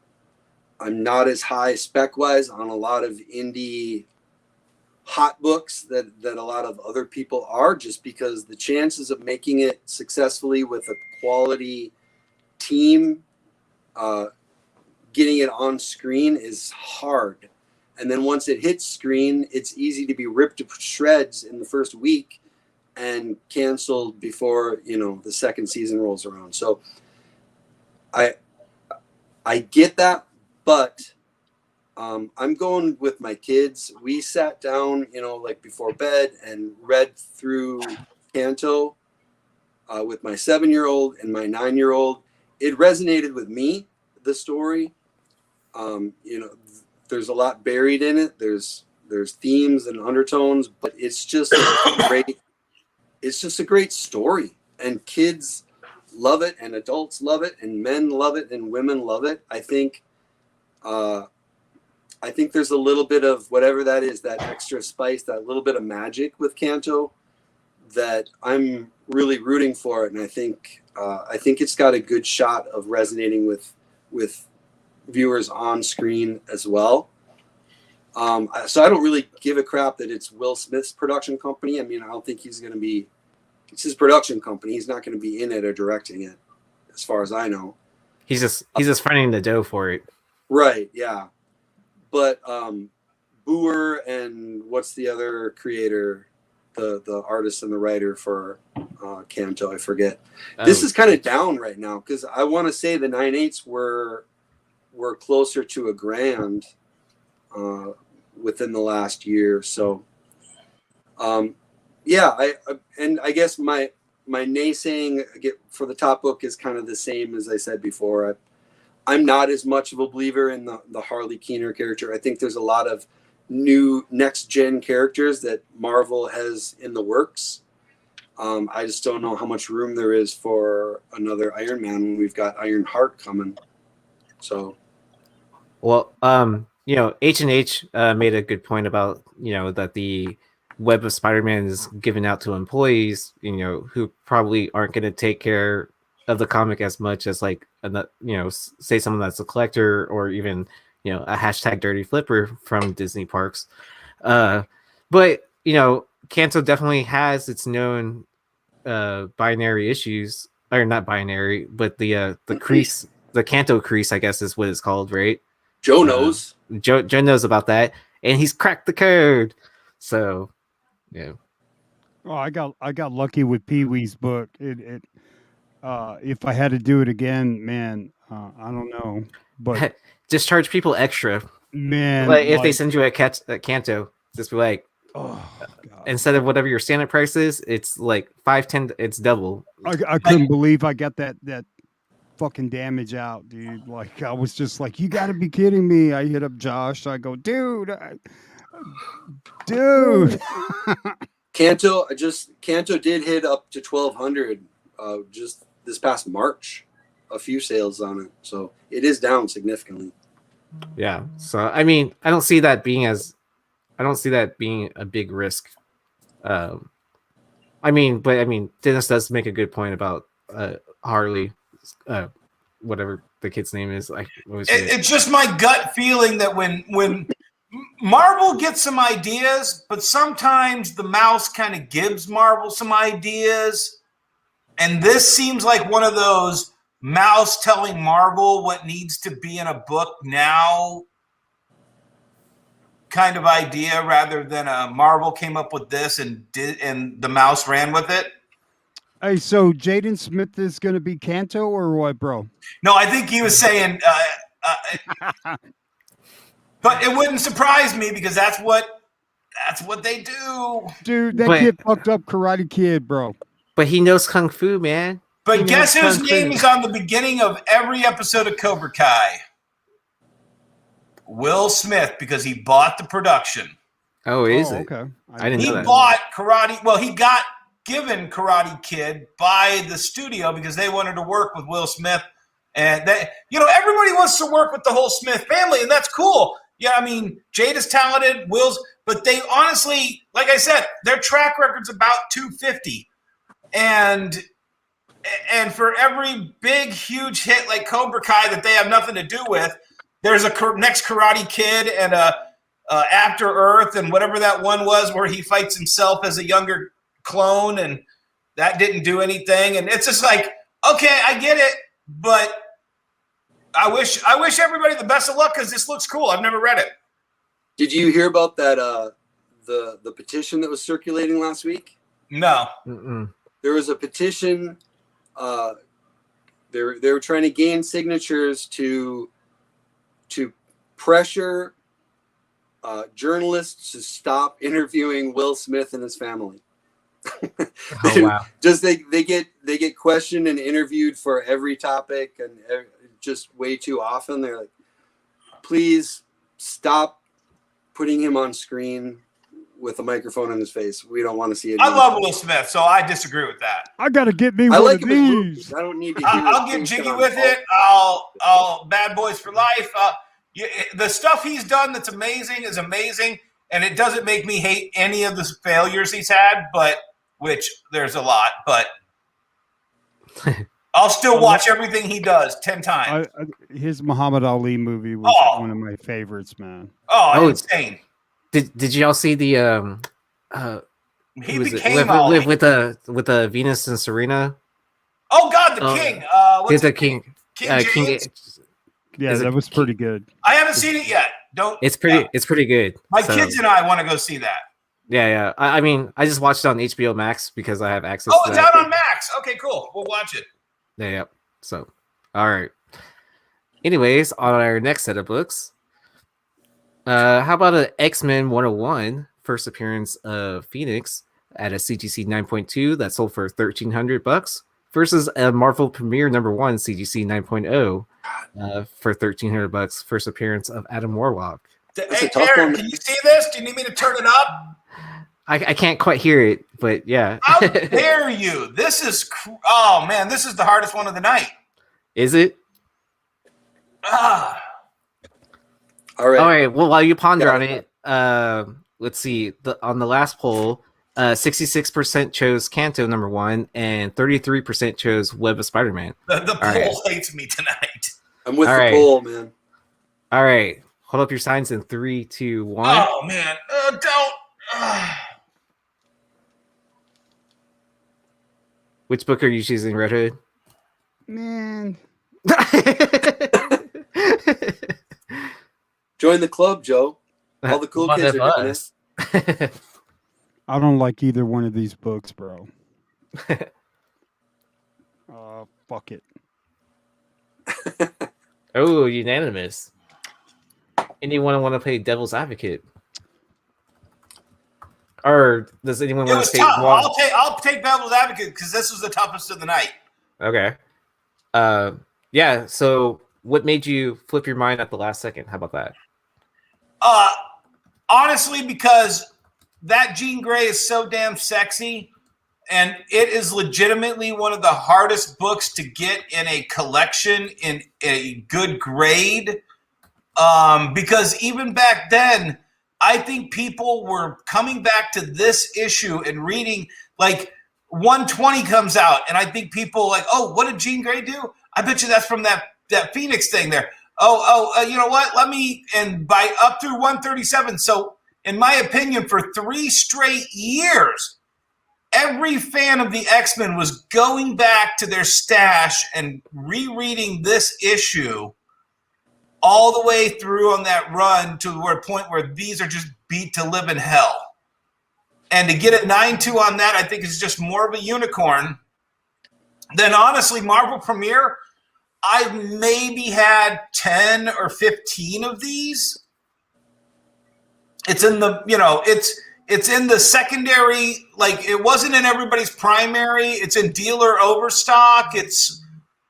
not as high spec wise on a lot of indie hot books that a lot of other people are, just because the chances of making it successfully with a quality team, getting it on screen is hard. And then once it hits screen, it's easy to be ripped to shreds in the first week and canceled before, the second season rolls around. So I get that, but I'm going with my kids. We sat down, like before bed and read through Kanto with my 7-year-old and my 9-year-old. It resonated with me, the story. There's a lot buried in it. There's themes and undertones, but it's just a great story, and kids love it, and adults love it, and men love it, and women love it. I think there's a little bit of whatever that is, that extra spice, that little bit of magic with Kanto that I'm really rooting for it, and I think it's got a good shot of resonating with viewers on screen as well. So I don't really give a crap that it's Will Smith's production company. I mean, I don't think he's going to be. It's his production company. He's not going to be in it or directing it, as far as I know. He's just finding the dough for it. Right. Yeah. But Booher and what's the other creator, the artist and the writer for Kanto? I forget. This is kind of down right now because I want to say the 9/8 were closer to $1,000 within the last year. So, I guess my naysaying for the top book is kind of the same as I said before. I'm not as much of a believer in the Harley Keener character. I think there's a lot of new next gen characters that Marvel has in the works. I just don't know how much room there is for another Iron Man when we've got Iron Heart coming. So, well, H&H made a good point about that the Web of Spider-Man is given out to employees, who probably aren't going to take care of the comic as much as like say someone that's a collector or even a hashtag dirty flipper from Disney parks. But Kanto definitely has its known binary issues, or not binary, but the crease, the Kanto crease, I guess is what it's called, right? Joe knows. Joe knows about that, and he's cracked the code. So, yeah. Oh, I got lucky with Pee Wee's book. If I had to do it again, man, I don't know, but just charge people extra, man. Like if they send you a Kanto, just be like, instead of whatever your standard price is, it's like $5-10. It's double. I couldn't believe I got that fucking damage out, dude. Like I was just like, you got to be kidding me. I hit up Josh. I go, dude. Kanto did hit up to 1,200 just this past March. A few sales on it, so it is down significantly. Yeah. So I mean, I don't see that being a big risk. Dennis does make a good point about Harley, whatever the kid's name is. It's just my gut feeling that when Marvel gets some ideas, but sometimes the mouse kind of gives Marvel some ideas, and this seems like one of those mouse telling Marvel what needs to be in a book now kind of idea, rather than Marvel came up with this and the mouse ran with it. Hey, so Jaden Smith is going to be Kanto or what, bro? No, I think he was saying, but it wouldn't surprise me because that's what they do. Dude, kid fucked up Karate Kid, bro. But he knows Kung Fu, man. But guess whose name is on the beginning of every episode of Cobra Kai? Will Smith, because he bought the production. Oh, is it? Okay. I didn't know that. He bought karate. Well, he got given Karate Kid by the studio because they wanted to work with Will Smith. And they, everybody wants to work with the whole Smith family, and that's cool. Yeah, I mean, Jade is talented, but they honestly, like I said, their track record's about 250. And for every big, huge hit like Cobra Kai that they have nothing to do with, there's a next Karate Kid and a After Earth and whatever that one was where he fights himself as a younger clone, and that didn't do anything. And it's just like, okay, I get it, but I wish everybody the best of luck because this looks cool. I've never read it. Did you hear about that? The petition that was circulating last week? No. Mm-mm. There was a petition. They were trying to gain signatures to pressure journalists to stop interviewing Will Smith and his family. Oh wow! Just they get questioned and interviewed for every topic and just way too often. They're like, please stop putting him on screen with a microphone in his face. We don't want to see it. I love Will Smith, so I disagree with that. I gotta get me I one like of him in these. movies. I don't need to. I'll get jiggy with it. I'll Bad Boys for Life. The stuff he's done that's amazing is amazing, and it doesn't make me hate any of the failures he's had, but which there's a lot, but I'll still watch everything he does 10 times. His Muhammad Ali movie was one of my favorites, man. Oh, insane. Did y'all see the he became Ali. with the Venus and Serena? Oh God, the King. What's the King? King James? Yeah, that was pretty good. I haven't seen it yet. It's pretty good. My kids and I want to go see that. Yeah. I mean, I just watched it on HBO Max because I have access. Oh, to it's that. out on Max. Okay, cool. We'll watch it. Yeah. So, all right. Anyways, on our next set of books, how about an X-Men 101 first appearance of Phoenix at a CGC 9.2 that sold for $1,300 versus a Marvel Premiere #1 CGC 9.0 for $1,300 first appearance of Adam Warlock. Hey, Aaron, can you see this? Do you need me to turn it up? I can't quite hear it, but yeah. How dare you? This is oh man, this is the hardest one of the night. Is it? Ah. All right. Well, while you ponder on it, let's see. On the last poll, 66% chose Kanto #1, and 33% chose Web of Spider-Man. The poll hates me tonight. I'm with the poll, man. All right, hold up your signs in 3, 2, 1. Oh man, don't. Which book are you choosing, Red Hood? Man. Join the club, Joe. All the cool kids are doing it. I don't like either one of these books, bro. Fuck it. Oh, unanimous. Anyone want to play Devil's Advocate? Or does anyone want to take one? I'll take Devil's Advocate because this was the toughest of the night. Okay. Yeah. So, what made you flip your mind at the last second? How about that? Honestly, because that Jean Grey is so damn sexy, and it is legitimately one of the hardest books to get in a collection in a good grade. Because even back then, I think people were coming back to this issue and reading, like 120 comes out, and I think people like, oh, what did Jean Grey do? I bet you that's from that Phoenix thing there. You know what? And by up through 137. So, in my opinion, for 3 straight years, every fan of the X-Men was going back to their stash and rereading this issue all the way through on that run to a point where these are just beat to live in hell. And to get a 9.2 on that, I think is just more of a unicorn. Then honestly, Marvel Premiere, I've maybe had 10 or 15 of these. It's in the, it's in the secondary, like it wasn't in everybody's primary. It's in dealer overstock.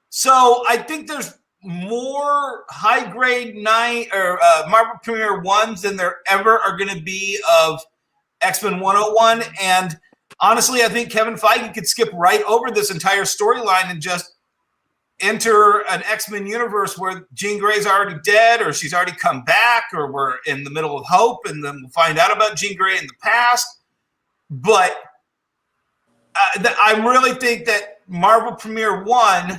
So I think there's more high grade Marvel Premiere 1s than there ever are going to be of X-Men 101. And honestly, I think Kevin Feige could skip right over this entire storyline and just enter an X-Men universe where Jean Grey's already dead, or she's already come back, or we're in the middle of Hope, and then we'll find out about Jean Grey in the past. But I really think that Marvel Premiere 1,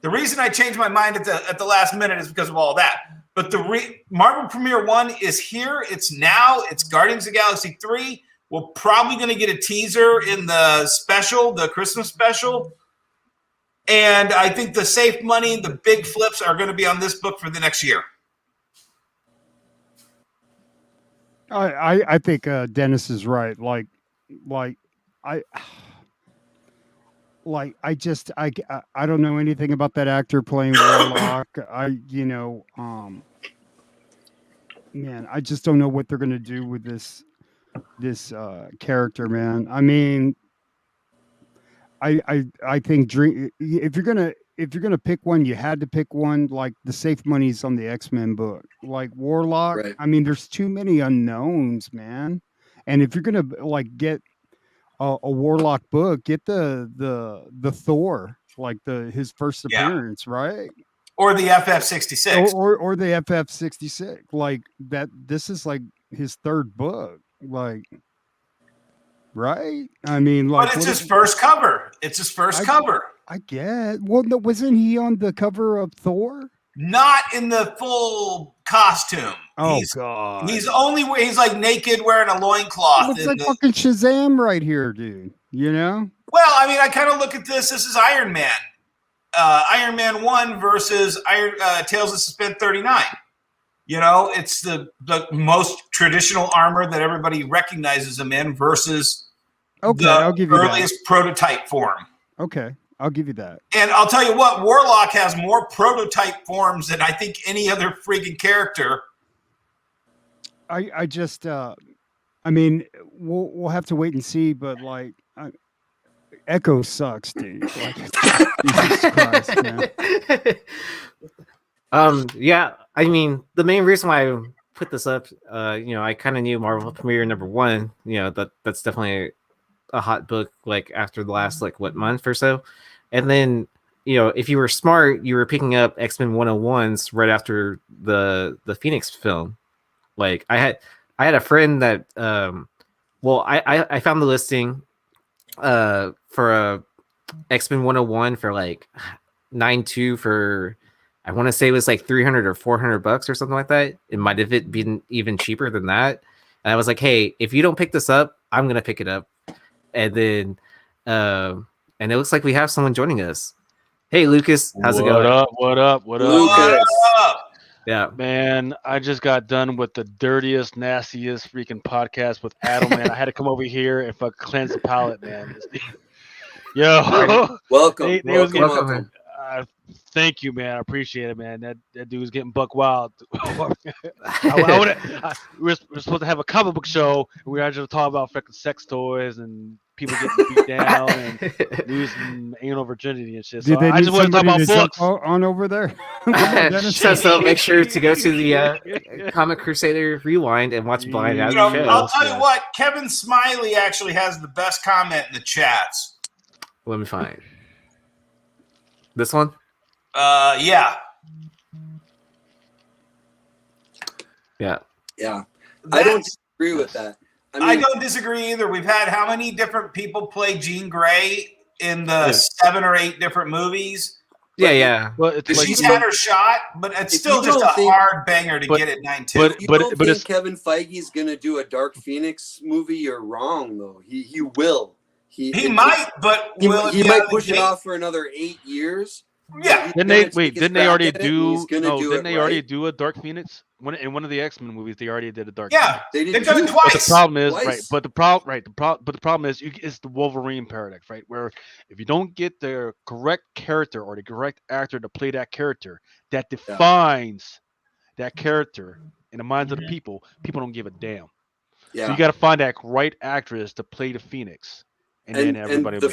the reason I changed my mind at the last minute is because of all that. But Marvel Premiere 1 is here. It's now. It's Guardians of the Galaxy 3. We're probably going to get a teaser in the special, the Christmas special. And I think the safe money, the big flips are going to be on this book for the next year. I think Dennis is right. I don't know anything about that actor playing Warlock. Man, I just don't know what they're gonna do with this character, man. I mean, I think if you're gonna pick one, you had to pick one. Like the safe money's on the X-Men book, like Warlock. Right. I mean, there's too many unknowns, man. And if you're gonna like get a Warlock book, get the Thor, like his first appearance, right? Or the FF66. Or the FF66. Like that. This is like his third book, like. Right? I mean, like, but it's his first cover. It's his first cover. I get. Well, no, wasn't he on the cover of Thor? Not in the full costume. Oh God! He's like naked wearing a loincloth. Looks like fucking Shazam right here, dude. You know? Well, I mean, I kind of look at this. This is Iron Man. Iron Man 1 versus Tales of Suspense 39. You know, it's the most traditional armor that everybody recognizes him in versus I'll give you earliest prototype form. Okay, I'll give you that. And I'll tell you what, Warlock has more prototype forms than I think any other freaking character. I just, I mean, we'll have to wait and see, but like, Echo sucks, dude. Like, Jesus Christ, man. Yeah, I mean, the main reason why I put this up, I kind of knew Marvel Premiere number 1. That's definitely a hot book. Like after the last month or so, and then if you were smart, you were picking up X-Men 101s right after the Phoenix film. Like I had a friend that, I found the listing for a X-Men 101 for like 9.2 for. I want to say it was like $300 or $400 or something like that. It might have been even cheaper than that. And I was like, hey, if you don't pick this up, I'm going to pick it up. And then, and it looks like we have someone joining us. Hey, Lucas, how's it going? What up? Lucas. Yeah. Man, I just got done with the dirtiest, nastiest freaking podcast with Adam, man. I had to come over here and cleanse the palate, man. Yo. Welcome. Welcome. Thank you, man. I appreciate it, man. That dude's getting buck wild. We're supposed to have a comic book show, and we were just talking about freaking sex toys and people getting beat down and losing anal virginity and shit. So I just want to talk about books on over there. So make sure to go to the Comic Crusader Rewind and watch Blind Out show. I'll tell you what, Kevin Smiley actually has the best comment in the chats. Let me find this one. Yeah. I don't disagree with that. I don't disagree either. We've had how many different people play Jean Grey in the 7 or 8 different movies? Yeah. Well, she's had her shot, but it's still just a hard banger to get at 9.2. If you don't think Kevin Feige's going to do a Dark Phoenix movie, you're wrong, though. He will. He might, but he might push it off for another 8 years. Yeah. Didn't they already do a Dark Phoenix? In one of the X-Men movies, they already did a Dark Phoenix. They've done it twice. But the problem is, the problem is, it's the Wolverine paradox, right? Where if you don't get the correct character or the correct actor to play that character, that defines that character in the minds of the people don't give a damn. Yeah. So you got to find that right actress to play the Phoenix, and then everybody. And the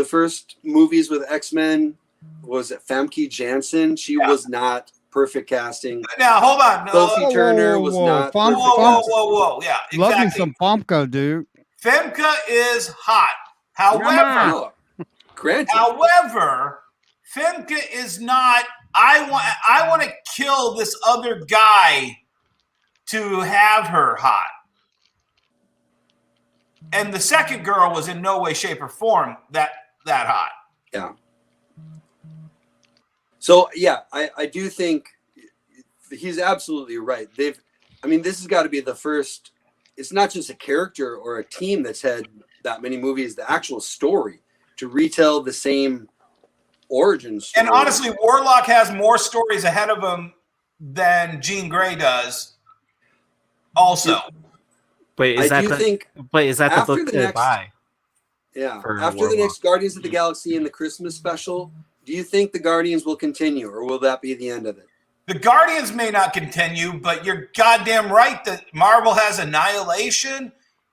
first movies with X-Men. Was it Famke Janssen? She was not perfect casting. Now hold on. Sophie Turner was not. Whoa. Yeah, exactly. Love me some Famke, dude. Femke is hot. However, granted. However, Femke is not. I want to kill this other guy to have her hot. And the second girl was in no way, shape, or form that hot. Yeah. So yeah, I do think he's absolutely right. This has got to be the first. It's not just a character or a team that's had that many movies. The actual story to retell the same origin story. And honestly, Warlock has more stories ahead of him than Jean Grey does. Also, Wait, is that the book to buy? Yeah. After the next Guardians of the Galaxy and the Christmas special, do you think the Guardians will continue, or will that be the end of it? The Guardians may not continue, but you're goddamn right that Marvel has Annihilation.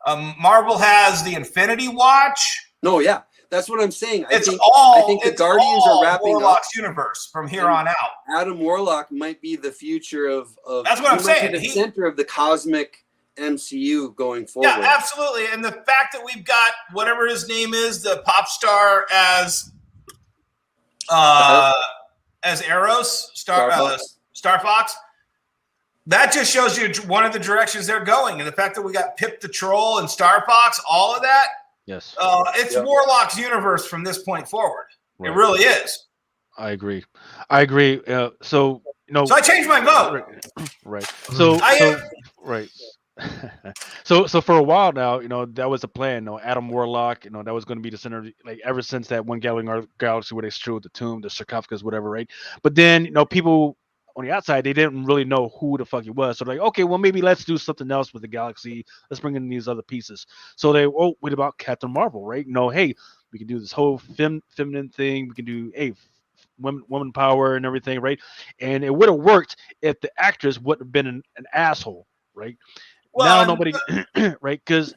Marvel has the Infinity Watch. No, yeah. That's what I'm saying. I think the Guardians are wrapping Warlock's universe from here on out. Adam Warlock might be the future of that's what I'm saying. The center of the cosmic MCU going forward. Yeah, absolutely. And the fact that we've got whatever his name is, the pop star as Eros, Star Fox. That just shows you one of the directions they're going. And the fact that we got Pip the Troll and Star Fox, all of that. Yes. It's Warlock's universe from this point forward. Right. It really is. I agree. So I changed my vote. Right. Right. So for a while now, that was the plan. Adam Warlock, that was going to be the center, like ever since that one galaxy where they strewed the tomb, the sarcophagus, whatever, right? But then, people on the outside, they didn't really know who the fuck he was. So like, okay, well, maybe let's do something else with the galaxy. Let's bring in these other pieces. So what about Captain Marvel, right? Hey, we can do this whole feminine thing. We can do, woman power and everything, right? And it would have worked if the actress wouldn't have been an asshole, right? Well, now nobody, right? Because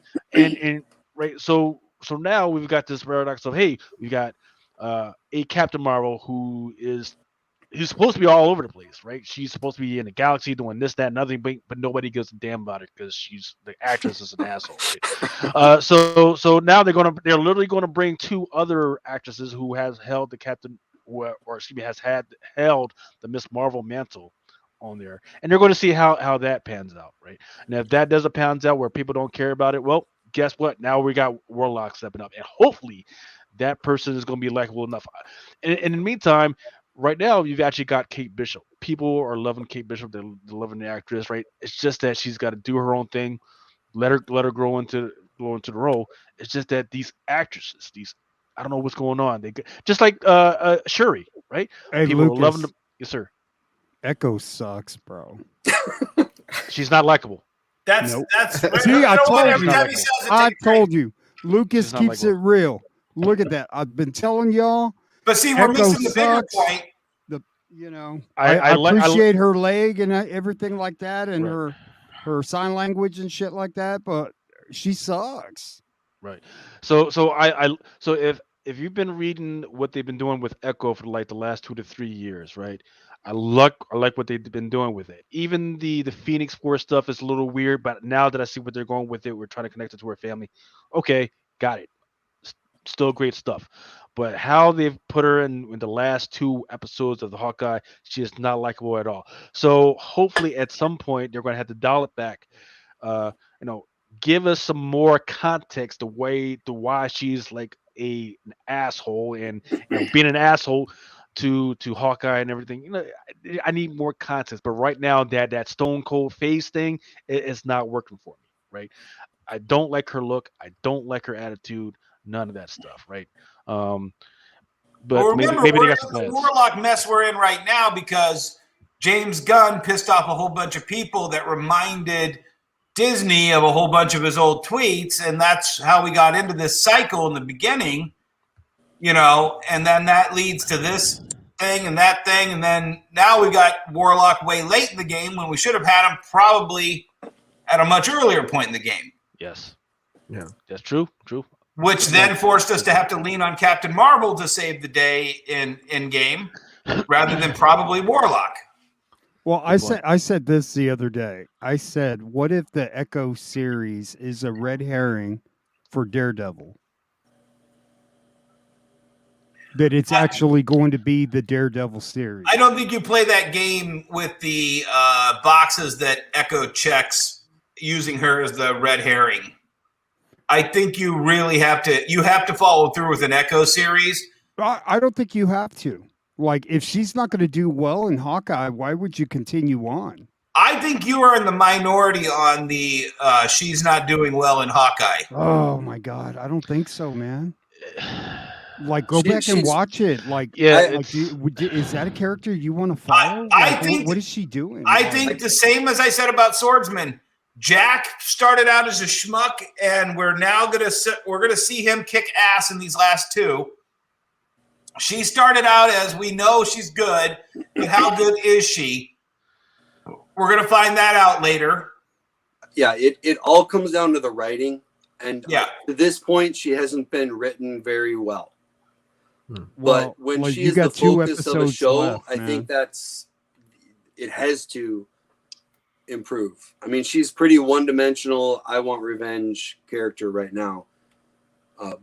right. So now we've got this paradox of, hey, we got a Captain Marvel who's supposed to be all over the place, right? She's supposed to be in the galaxy doing this, that, and nothing, but nobody gives a damn about it because the actress is an asshole, right? So now they're literally gonna bring two other actresses who has held the Captain, or excuse me, has held the Miss Marvel mantle on there, and they're going to see how that pans out, right? And if that doesn't pans out where people don't care about it, well, guess what? Now we got Warlock stepping up, and hopefully that person is going to be likable enough. And in the meantime, right now you've actually got Kate Bishop. People are loving Kate Bishop. They're loving the actress, right? It's just that she's got to do her own thing. Let her grow into the role. It's just that these actresses, I don't know what's going on. They just like Shuri, right? Hey, people Lucas, are loving them. Yes, sir. Echo sucks, bro. She's not likable. That's See, I told you. Lucas keeps it real. Look at that. I've been telling y'all. But see, we're missing the bigger point. I appreciate her leg and everything like that, and her sign language and shit like that, but she sucks. Right. So if you've been reading what they've been doing with Echo for like the last 2 to 3 years, right? I like what they've been doing with it. Even the Phoenix Force stuff is a little weird, but now that I see what they're going with it, we're trying to connect it to her family. Okay, got it. Still great stuff. But how they've put her in the last 2 episodes of the Hawkeye, she is not likable at all. So hopefully at some point they're going to have to dial it back. Give us some more context to why she's like an asshole and being an asshole to Hawkeye and everything. I need more context. But right now that Stone Cold face thing is not working for me, right? I don't like her look. I don't like her attitude. None of that stuff, right? But remember, maybe they got some plans. The Warlock mess we're in right now because James Gunn pissed off a whole bunch of people that reminded Disney of a whole bunch of his old tweets, and that's how we got into this cycle in the beginning, and then that leads to this thing and that thing, and then now we got Warlock way late in the game when we should have had him probably at a much earlier point in the game. Yes. Yeah. That's true. Which then forced us to have to lean on Captain Marvel to save the day in game rather than probably Warlock. Well, I said this the other day. I said, what if the Echo series is a red herring for Daredevil. That it's actually going to be the Daredevil series. I don't think you play that game with the boxes that Echo checks using her as the red herring. I think you really have to follow through with an Echo series. I don't think you have to. Like, if she's not going to do well in Hawkeye, why would you continue on? I think you are in the minority on the she's not doing well in Hawkeye. Oh my God, I don't think so, man. Like, go back and watch it. Like, Yeah, is that a character you want to follow? I think what is she doing? I think the same as I said about Swordsman. Jack started out as a schmuck, and we're gonna see him kick ass in these last two. She started out as, we know she's good, but how good is she? We're gonna find that out later. Yeah, it all comes down to the writing, and yeah, to this point, she hasn't been written very well. Well, but when like, she is the focus of a show, left, I think it has to improve. I mean, she's pretty one-dimensional. I want revenge character right now,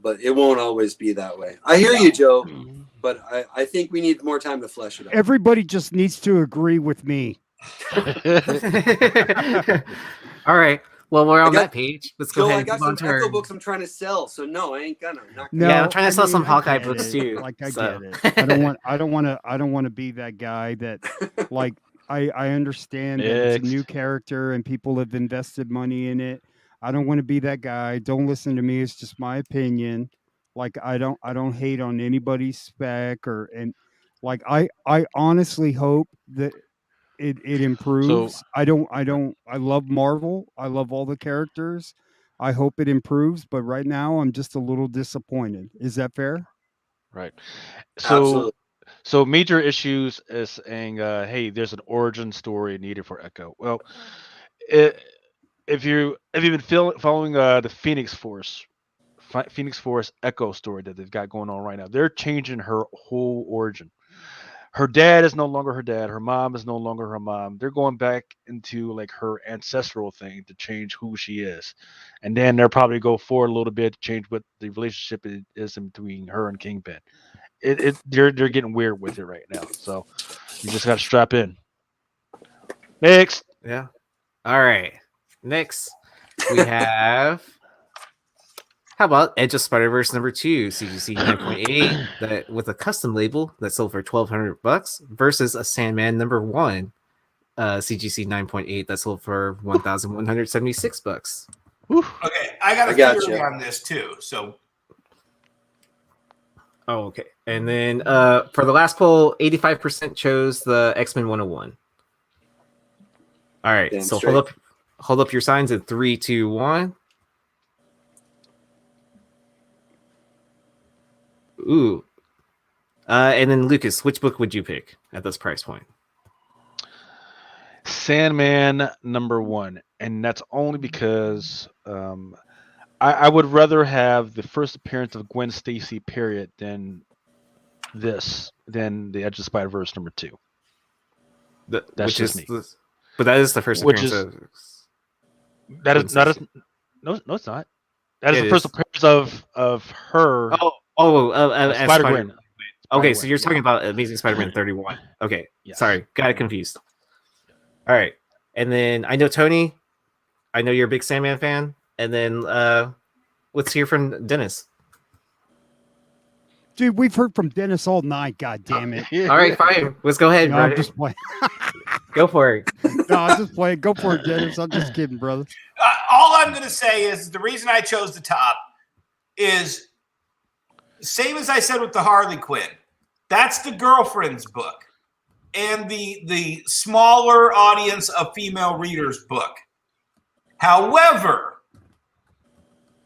but it won't always be that way. I hear you, Joe, but I think we need more time to flesh it out. Everybody just needs to agree with me. All right. Well, we're on that page. Let's go ahead and move on to Echo books I'm trying to sell, so no, I ain't gonna. Yeah, I'm trying to sell some Hawkeye books too. Like, I get it. I don't want to be that guy that, like, I understand that it's a new character and people have invested money in it. I don't want to be that guy. Don't listen to me. It's just my opinion. Like, I don't hate on anybody's spec and like, I honestly hope that it improves. So, I love Marvel. I love all the characters. I hope it improves, but right now I'm just a little disappointed. Is that fair? Right. So major issues is saying, hey, there's an origin story needed for Echo. Well, if you've been following the Phoenix Force Echo story that they've got going on right now, they're changing her whole origin. Her dad is no longer her dad. Her mom is no longer her mom. They're going back into like her ancestral thing to change who she is. And then they'll probably go forward a little bit to change what the relationship is in between her and Kingpin. They're getting weird with it right now. So you just got to strap in. Next. Yeah. All right. Next, we have... How about Edge of Spider-Verse number 2, CGC 9.8, that with a custom label that sold for $1,200 versus a Sandman number 1, CGC 9.8 that sold for $1,176. Okay, I got a theory on this too. So, okay, and then for the last poll, 85% chose the X-Men 101. All right, damn so straight. hold up your signs in 3, 2, 1. Ooh. And then Lucas, which book would you pick at this price point? Sandman number 1, and that's only because I would rather have the first appearance of Gwen Stacy period than the Edge of Spider-Verse number 2. That's just me. But that is the first appearance of that is not no, it's not. That is the first appearance of her. Spider-Gwen. Okay, so you're talking about Amazing Spider-Man 31. Okay, yes. Sorry, got it confused. All right, and then I know Tony. I know you're a big Sandman fan. And then let's hear from Dennis. Dude, we've heard from Dennis all night. God damn it! All right, fine. Let's go ahead. No, I'm just playing. Go for it. No, I'm just playing. Go for it, Dennis. I'm just kidding, brother. All I'm going to say is the reason I chose the top is same as I said with the Harley Quinn. That's the girlfriend's book and the smaller audience of female readers' book. However,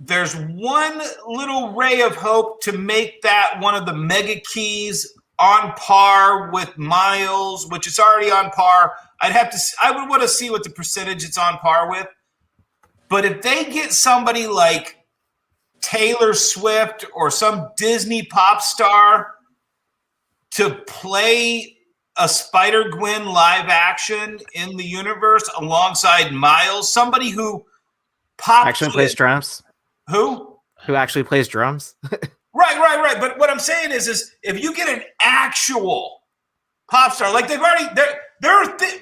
there's one little ray of hope to make that one of the mega keys on par with Miles, which is already on par. I would want to see what the percentage it's on par with. But if they get somebody like Taylor Swift or some Disney pop star to play a Spider-Gwen live action in the universe alongside Miles, somebody who pops actually plays drums. Who? who actually plays drums. Right. But what I'm saying is if you get an actual pop star, like they've already,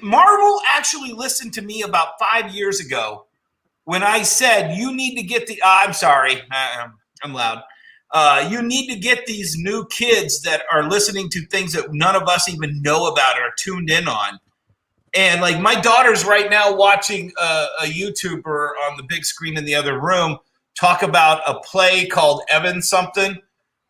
Marvel actually listened to me about 5 years ago when I said you need to get I'm sorry, I'm loud. You need to get these new kids that are listening to things that none of us even know about or are tuned in on. And like my daughter's right now watching a YouTuber on the big screen in the other room talk about a play called Evan something.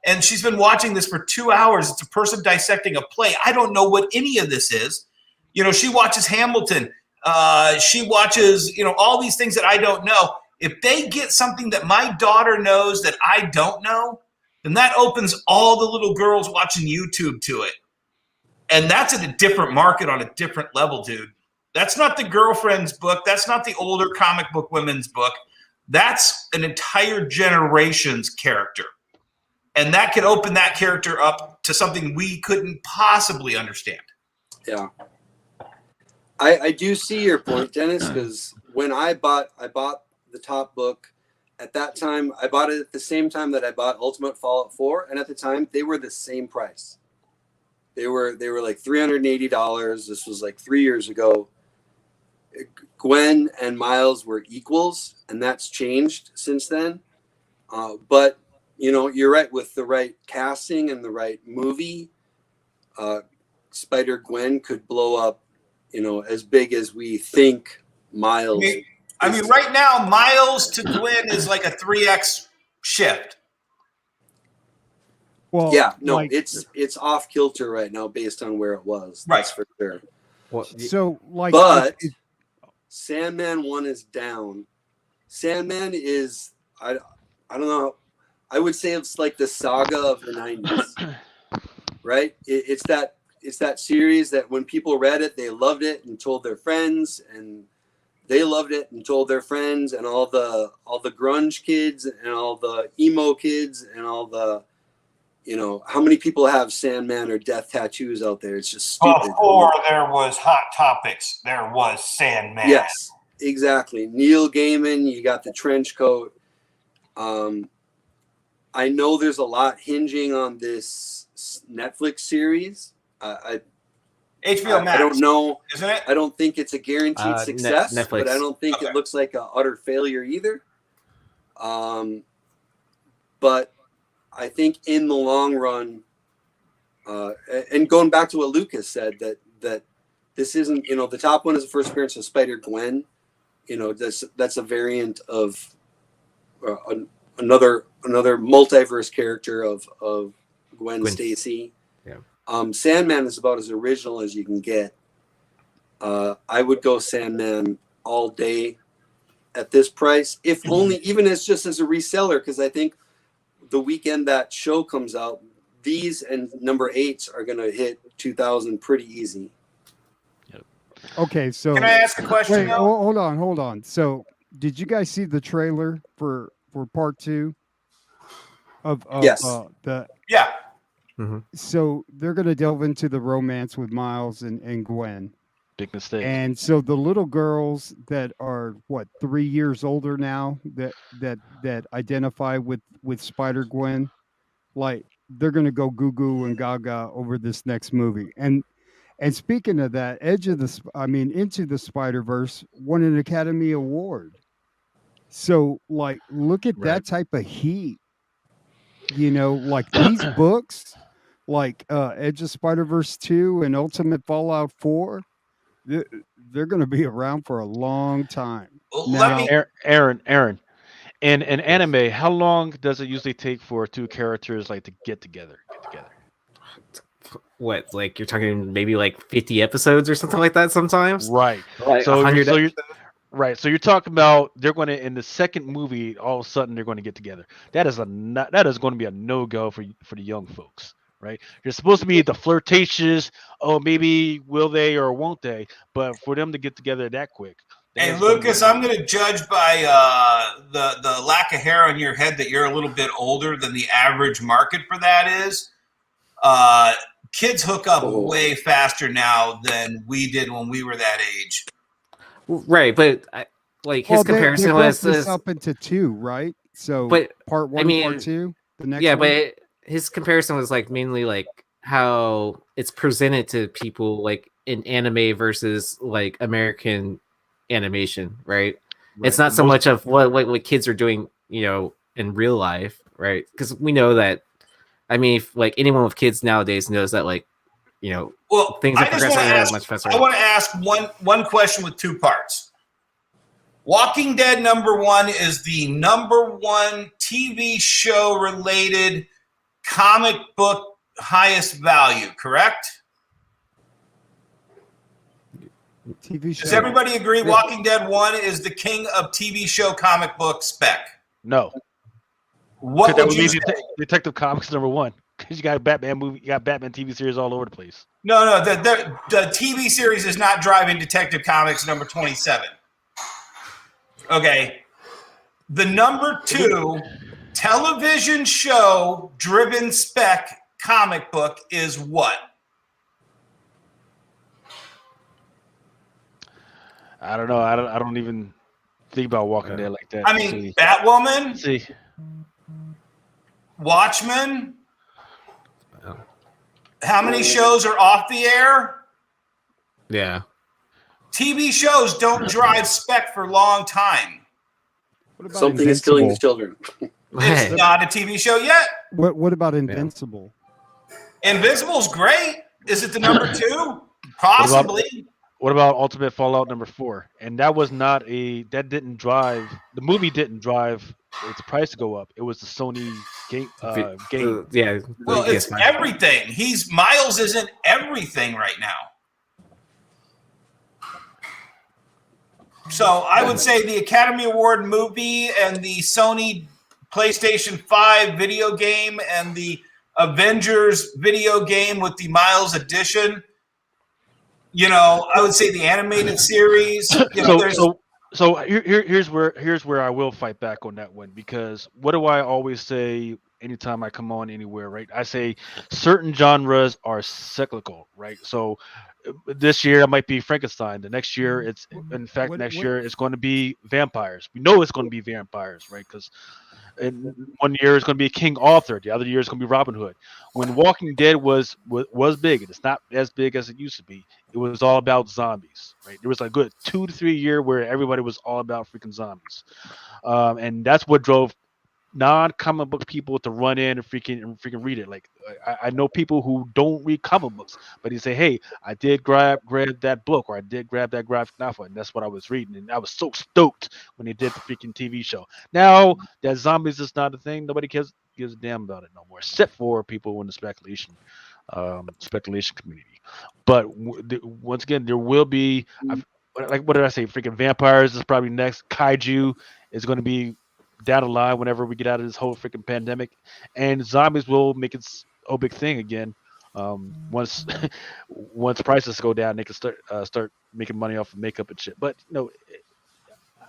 And she's been watching this for 2 hours. It's a person dissecting a play. I don't know what any of this is. You know, she watches Hamilton. She watches, all these things that I don't know. If they get something that my daughter knows that I don't know, then that opens all the little girls watching YouTube to it. And that's in a different market on a different level, dude. That's not the girlfriend's book. That's not the older comic book women's book. That's an entire generation's character. And that could open that character up to something we couldn't possibly understand. Yeah. I do see your point, Dennis, because when I bought the top book at that time, I bought it at the same time that I bought Ultimate Fallout 4, and at the time they were the same price. They were like $380. This was like 3 years ago. Gwen and Miles were equals, and that's changed since then. But you're right, with the right casting and the right movie, Spider-Gwen could blow up, as big as we think Miles. I mean, right now, Miles to Gwen is like a 3x shift. Well, yeah, no, it's off kilter right now based on where it was. Right. That's for sure. Well, so but Sandman 1 is down. Sandman is I don't know. I would say it's like the saga of the 90s. Right? It's that series that when people read it, they loved it and told their friends, and they loved it and told their friends, and all the grunge kids and all the emo kids and all the how many people have Sandman or Death tattoos out there? It's just stupid. Before there was Hot Topics, there was Sandman. Yes, exactly. Neil Gaiman, you got the trench coat. I know there's a lot hinging on this Netflix series. HBO Max. I don't know. Isn't it? I don't think it's a guaranteed success, Netflix. but I don't think it looks like an utter failure either. But I think in the long run, and going back to what Lucas said, that this isn't, the top one is the first appearance of Spider-Gwen. That's a variant of another multiverse character of Gwen Stacy. Yeah. Sandman is about as original as you can get. I would go Sandman all day at this price, if only even as just as a reseller, because I think the weekend that show comes out, these and number 8s are going to hit 2,000 pretty easy. Yep. Okay, so can I ask a question? Wait, hold on. So, did you guys see the trailer for part 2 of yes. the? Yeah. Mm-hmm. So they're going to delve into the romance with Miles and Gwen. Big mistake. And so the little girls that are 3 years older now that identify with Spider-Gwen, like they're gonna go goo goo and gaga over this next movie. And speaking of that, Into the Spider-Verse won an Academy Award. So like look at that type of heat. Like these books, like Edge of Spider-Verse 2 and Ultimate Fallout 4. They're going to be around for a long time. Now, Aaron, in anime, how long does it usually take for two characters like to get together? What, like you're talking maybe like 50 episodes or something like that sometimes? Right. Like So 100 you're right. So you're talking about they're going to, in the second movie, all of a sudden they're going to get together. That is going to be a no-go for the young folks. Right, you're supposed to be the flirtatious. Oh, maybe will they or won't they? But for them to get together that quick. Hey, Lucas, I'm going to judge by the lack of hair on your head that you're a little bit older than the average market for that is. Kids hook up way faster now than we did when we were that age. Right, but his comparison was this up into 2, right? So, But part one, I mean, part two, the next yeah, one. but his comparison was like mainly like how it's presented to people like in anime versus like American animation, right? It's not so much of what kids are doing, in real life, right? Because we know that. I mean, if, like anyone with kids nowadays knows that, like, Well, things are I just want progressing to at a ask. much faster I rate. want to ask one question with two parts. Walking Dead #1 is the #1 TV show related comic book highest value, correct? TV show. Does everybody agree Walking Dead 1 is the king of TV show comic book spec? No. What That would you be say? Detective Comics #1 because you got a Batman movie, you got Batman TV series all over the place. No, the TV series is not driving Detective Comics #27. Okay. The #2 television show driven spec comic book is what? I don't know. I don't even think about Walking Dead like that. I mean, Batwoman, See. Watchmen. Oh. How many shows are off the air? Yeah. TV shows don't drive spec for a long time. What about Something is killing the children. It's not a TV show yet. What about Invincible? Invincible's great. Is it the #2? Possibly. What about Ultimate Fallout #4? And that didn't drive. The movie didn't drive its price to go up. It was the Sony game. Yeah. Well, it's PS5. everything. Miles isn't everything right now. So I would say the Academy Award movie and the Sony PlayStation 5 video game and the Avengers video game with the Miles edition. I would say the animated series. So here's where I will fight back on that one, because what do I always say anytime I come on anywhere, right? I say certain genres are cyclical, right? So this year it might be Frankenstein. The next year next year it's going to be vampires. We know it's going to be vampires, right? Because one year it's going to be King Arthur. The other year it's going to be Robin Hood. When Walking Dead was big, and it's not as big as it used to be, it was all about zombies, right? There was a good 2 to 3 year where everybody was all about freaking zombies, and that's what drove non-comic book people to run in and freaking read it. Like I know people who don't read comic books, but they say, "Hey, I did grab that book, or I did grab that graphic novel, and that's what I was reading." And I was so stoked when they did the freaking TV show. Now that zombies is not a thing, nobody gives a damn about it no more, except for people in the speculation community. But once again, there will be what did I say? Freaking vampires is probably next. Kaiju is going to be down the line whenever we get out of this whole freaking pandemic, and zombies will make its whole big thing again. Once prices go down, they can start making money off of makeup and shit. But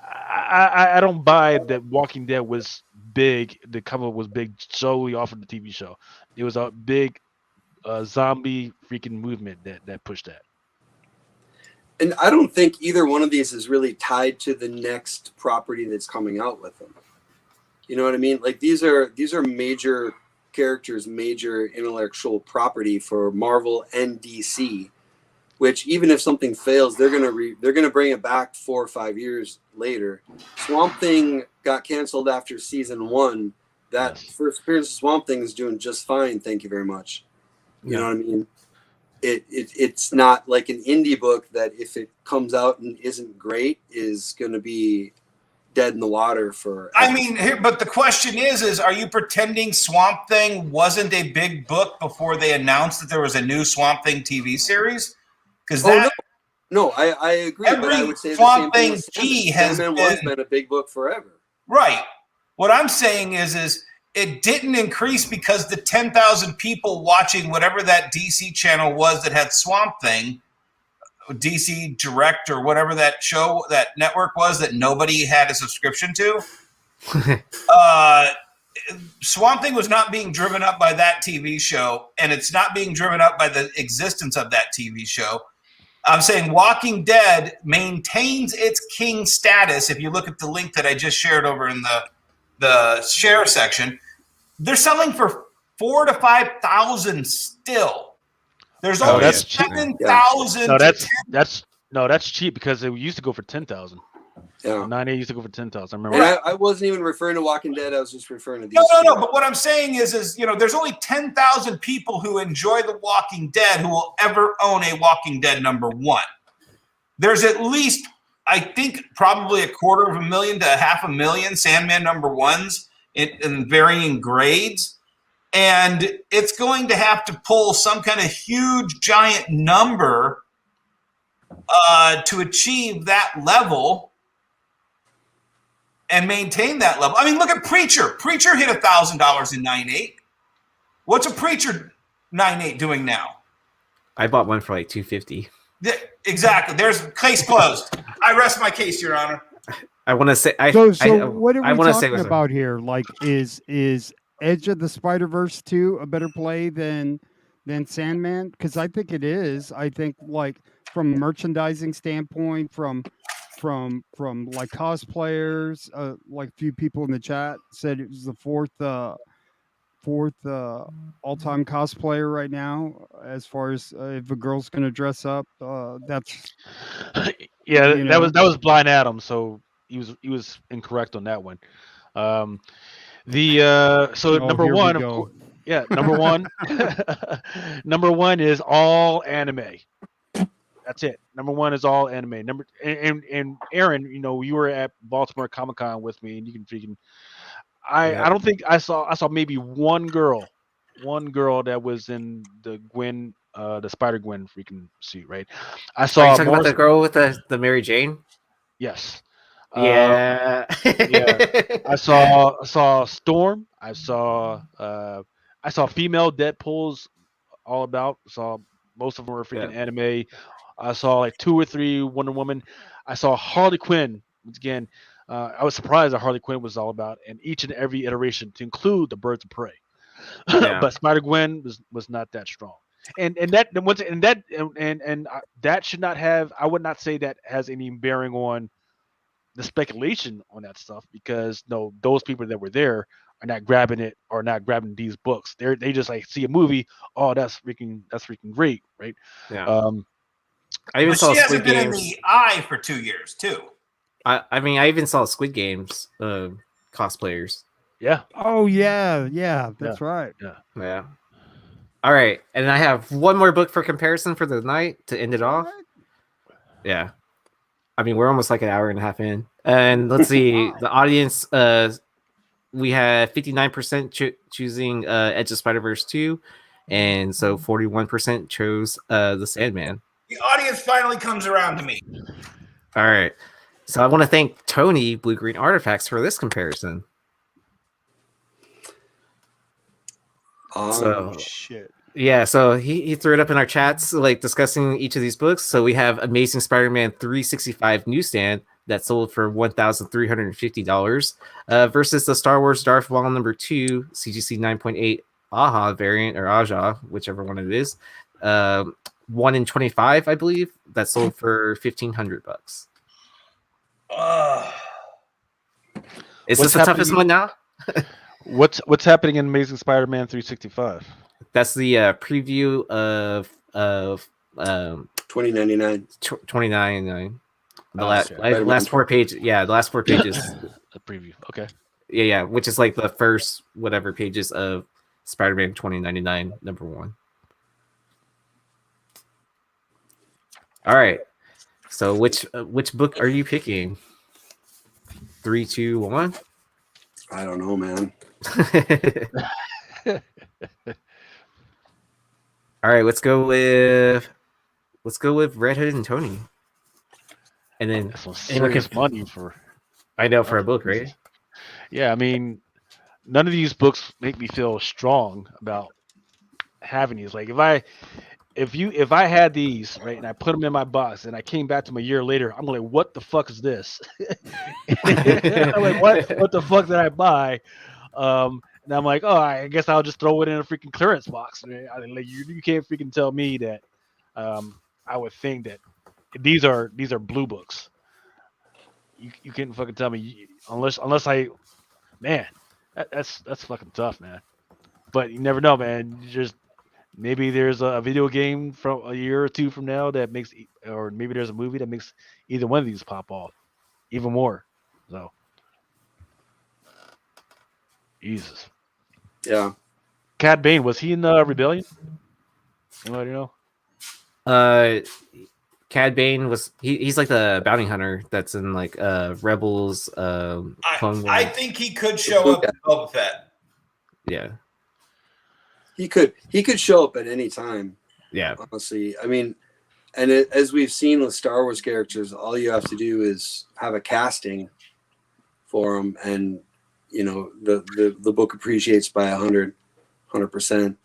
I don't buy that Walking Dead was big. The cover was big solely off of the TV show. It was a big zombie freaking movement that pushed that. And I don't think either one of these is really tied to the next property that's coming out with them. You know what I mean? Like these are major characters, major intellectual property for Marvel and DC, which even if something fails, they're gonna bring it back 4 or 5 years later. Swamp Thing got canceled after season 1. That first appearance of Swamp Thing is doing just fine. Thank you very much. You know what I mean? It's not like an indie book that if it comes out and isn't great is going to be dead in the water for. I mean, but the question is are you pretending Swamp Thing wasn't a big book before they announced that there was a new Swamp Thing TV series? Because no, I agree. But I would say Swamp the same Thing thing key has been a big book forever. Right. What I'm saying is it didn't increase because the 10,000 people watching whatever that DC channel was that had Swamp Thing, DC Direct or whatever that show, that network was that nobody had a subscription to. Swamp Thing was not being driven up by that TV show, and it's not being driven up by the existence of that TV show. I'm saying Walking Dead maintains its king status. If you look at the link that I just shared over in the the share section, they're selling for 4,000 to 5,000 still. There's only that's cheap. 7,000. No, that's cheap because it used to go for 10,000. Yeah. 9A used to go for 10,000. I remember. And I wasn't even referring to Walking Dead. I was just referring to these. No. But what I'm saying is, there's only 10,000 people who enjoy The Walking Dead who will ever own a Walking Dead #1. There's at least, I think, probably 250,000 to 500,000 Sandman #1s in varying grades. And it's going to have to pull some kind of huge, giant number to achieve that level and maintain that level. I mean, look at Preacher. Preacher hit $1,000 in 9.8. What's a Preacher 9.8 doing now? I bought one for like $250. Exactly. There's case closed. I rest my case, Your Honor. I want to say. So what are we talking say about here? Like, is Edge of the Spider-Verse 2 a better play than Sandman? Because I think it is. I think, like, from a merchandising standpoint, from like cosplayers, like a few people in the chat said it was the fourth all-time cosplayer right now, as far as if a girl's gonna dress up. That's that was Blind Adam, so he was incorrect on that one. Number one, number one, number one is all anime. That's it. Number one is all anime. And Aaron, you were at Baltimore Comic-Con with me, and you can freaking. I don't think I saw maybe one girl that was in the the Spider-Gwen freaking suit, right? I saw. Are you talking about the girl with the Mary Jane? Yes. Yeah. I saw Storm. I saw female Deadpools all about. Saw most of them were freaking anime. I saw like 2 or 3 Wonder Woman. I saw Harley Quinn. Once again, I was surprised that Harley Quinn was all about, and each and every iteration to include the Birds of Prey. But Spider-Gwen was not that strong. And that should not have. I would not say that has any bearing on the speculation on that stuff, because those people that were there are not grabbing it or not grabbing these books. They just like see a movie. Oh, that's freaking great, right? Yeah. I even saw she Squid hasn't been Games. in the eye for 2 years too. I mean, I even saw Squid Games cosplayers. Yeah. Oh yeah, that's right. Yeah. All right, and I have one more book for comparison for the night to end it off. Yeah. I mean, we're almost like an hour and a half in, and let's see the audience. We had 59% choosing Edge of Spider-Verse 2, and so 41% chose the Sandman. The audience finally comes around to me. All right, so I want to thank Tony Blue Green Artifacts for this comparison. Shit. Yeah, so he threw it up in our chats, like discussing each of these books. So we have Amazing Spider-Man 365 newsstand that sold for $1,350 versus the Star Wars Darth Maul #2 CGC 9.8 AHA variant, or Aja, whichever one it is. 1 in 25, I believe, that sold for $1,500. Is this the toughest one now? What's happening in Amazing Spider-Man 365? That's the preview of $20.99. $29.99. The right. last 4 pages. Yeah, the last 4 pages. A preview. Okay. Yeah, which is like the first whatever pages of Spider-Man 2099 #1. All right. So which book are you picking? 3, 2, 1. I don't know, man. All right, let's go with Red Hood and Tony. And then That's some serious money for. I know, for a book, right? Yeah, I mean, none of these books make me feel strong about having these. Like if I had these, right, and I put them in my box and I came back to them a year later, I'm like, what the fuck is this? I'm like, what the fuck did I buy? And I'm like, oh, I guess I'll just throw it in a freaking clearance box. Like, you can't freaking tell me that. I would think that these are blue books. You can't fucking tell me unless I Man, that's fucking tough, man. But you never know, man. You just maybe there's a video game from a year or two from now that makes, or maybe there's a movie that makes either one of these pop off even more. So, Jesus. Yeah. Cad Bane, was he in Rebellion? Anybody know? Uh, Cad Bane was he's like the bounty hunter that's in like Rebels, Clone Wars. I think he could show up in Boba Fett. Yeah. He could show up at any time. Yeah. Honestly, I mean, and as we've seen with Star Wars characters, all you have to do is have a casting for them, and you know the book appreciates by 100%.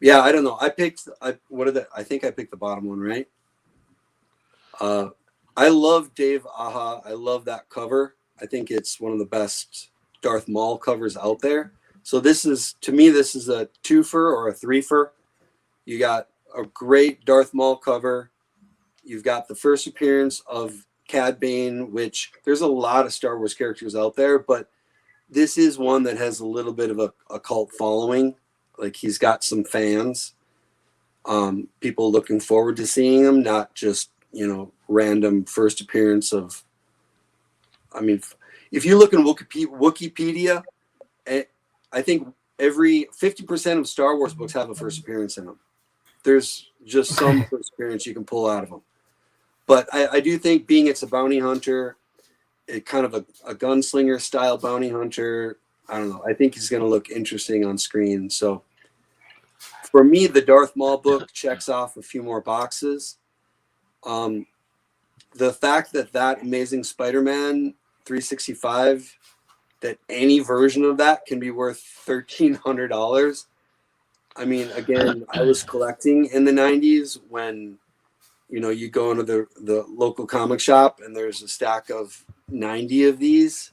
Yeah, I don't know. I think I picked the bottom one, right? I love Dave Aha. I love that cover. I think it's one of the best Darth Maul covers out there. So this is, to me, this is a twofer or a threefer. You got a great Darth Maul cover. You've got the first appearance of Cad Bane, which there's a lot of Star Wars characters out there, but this is one that has a little bit of a cult following. Like, he's got some fans, people looking forward to seeing him, not just, you know, random first appearance of, I mean, if you look in Wikipedia, I think every 50% of Star Wars books have a first appearance in them. There's just some first appearance you can pull out of them. But I do think, being it's a bounty hunter, it kind of a gunslinger style bounty hunter, I don't know. I think he's going to look interesting on screen. So for me, the Darth Maul book checks off a few more boxes. The fact that Amazing Spider-Man 365, that any version of that can be worth $1,300. I mean, again, I was collecting in the 90s when, you know, you go into the local comic shop and there's a stack of 90 of these,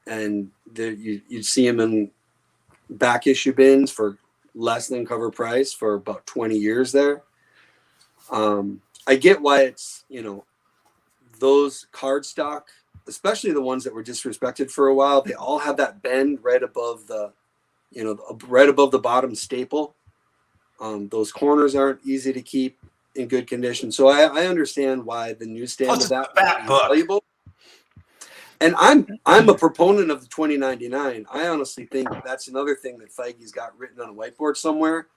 and you'd see them in back issue bins for less than cover price for about 20 years there. I get why it's, you know, those cardstock, especially the ones that were disrespected for a while, they all have that bend right above the, you know, right above the bottom staple. Those corners aren't easy to keep in good condition. So I understand why the newsstand of that would be valuable. And I'm a proponent of the 2099. I honestly think that's another thing that Feige's got written on a whiteboard somewhere.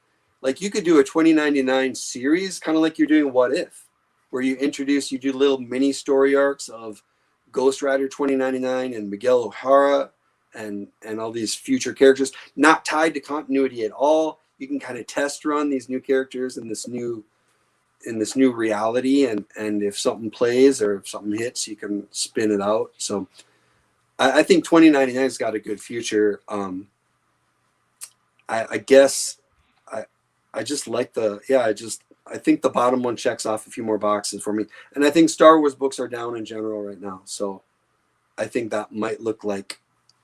Like, you could do a 2099 series, kind of like you're doing What If, where you do little mini story arcs of Ghost Rider 2099 and Miguel O'Hara and all these future characters, not tied to continuity at all. You can kind of test run these new characters in this new reality, and if something plays or if something hits, you can spin it out. So I think 2099's got a good future. I guess I just like I think the bottom one checks off a few more boxes for me. And I think Star Wars books are down in general right now. So I think that might look like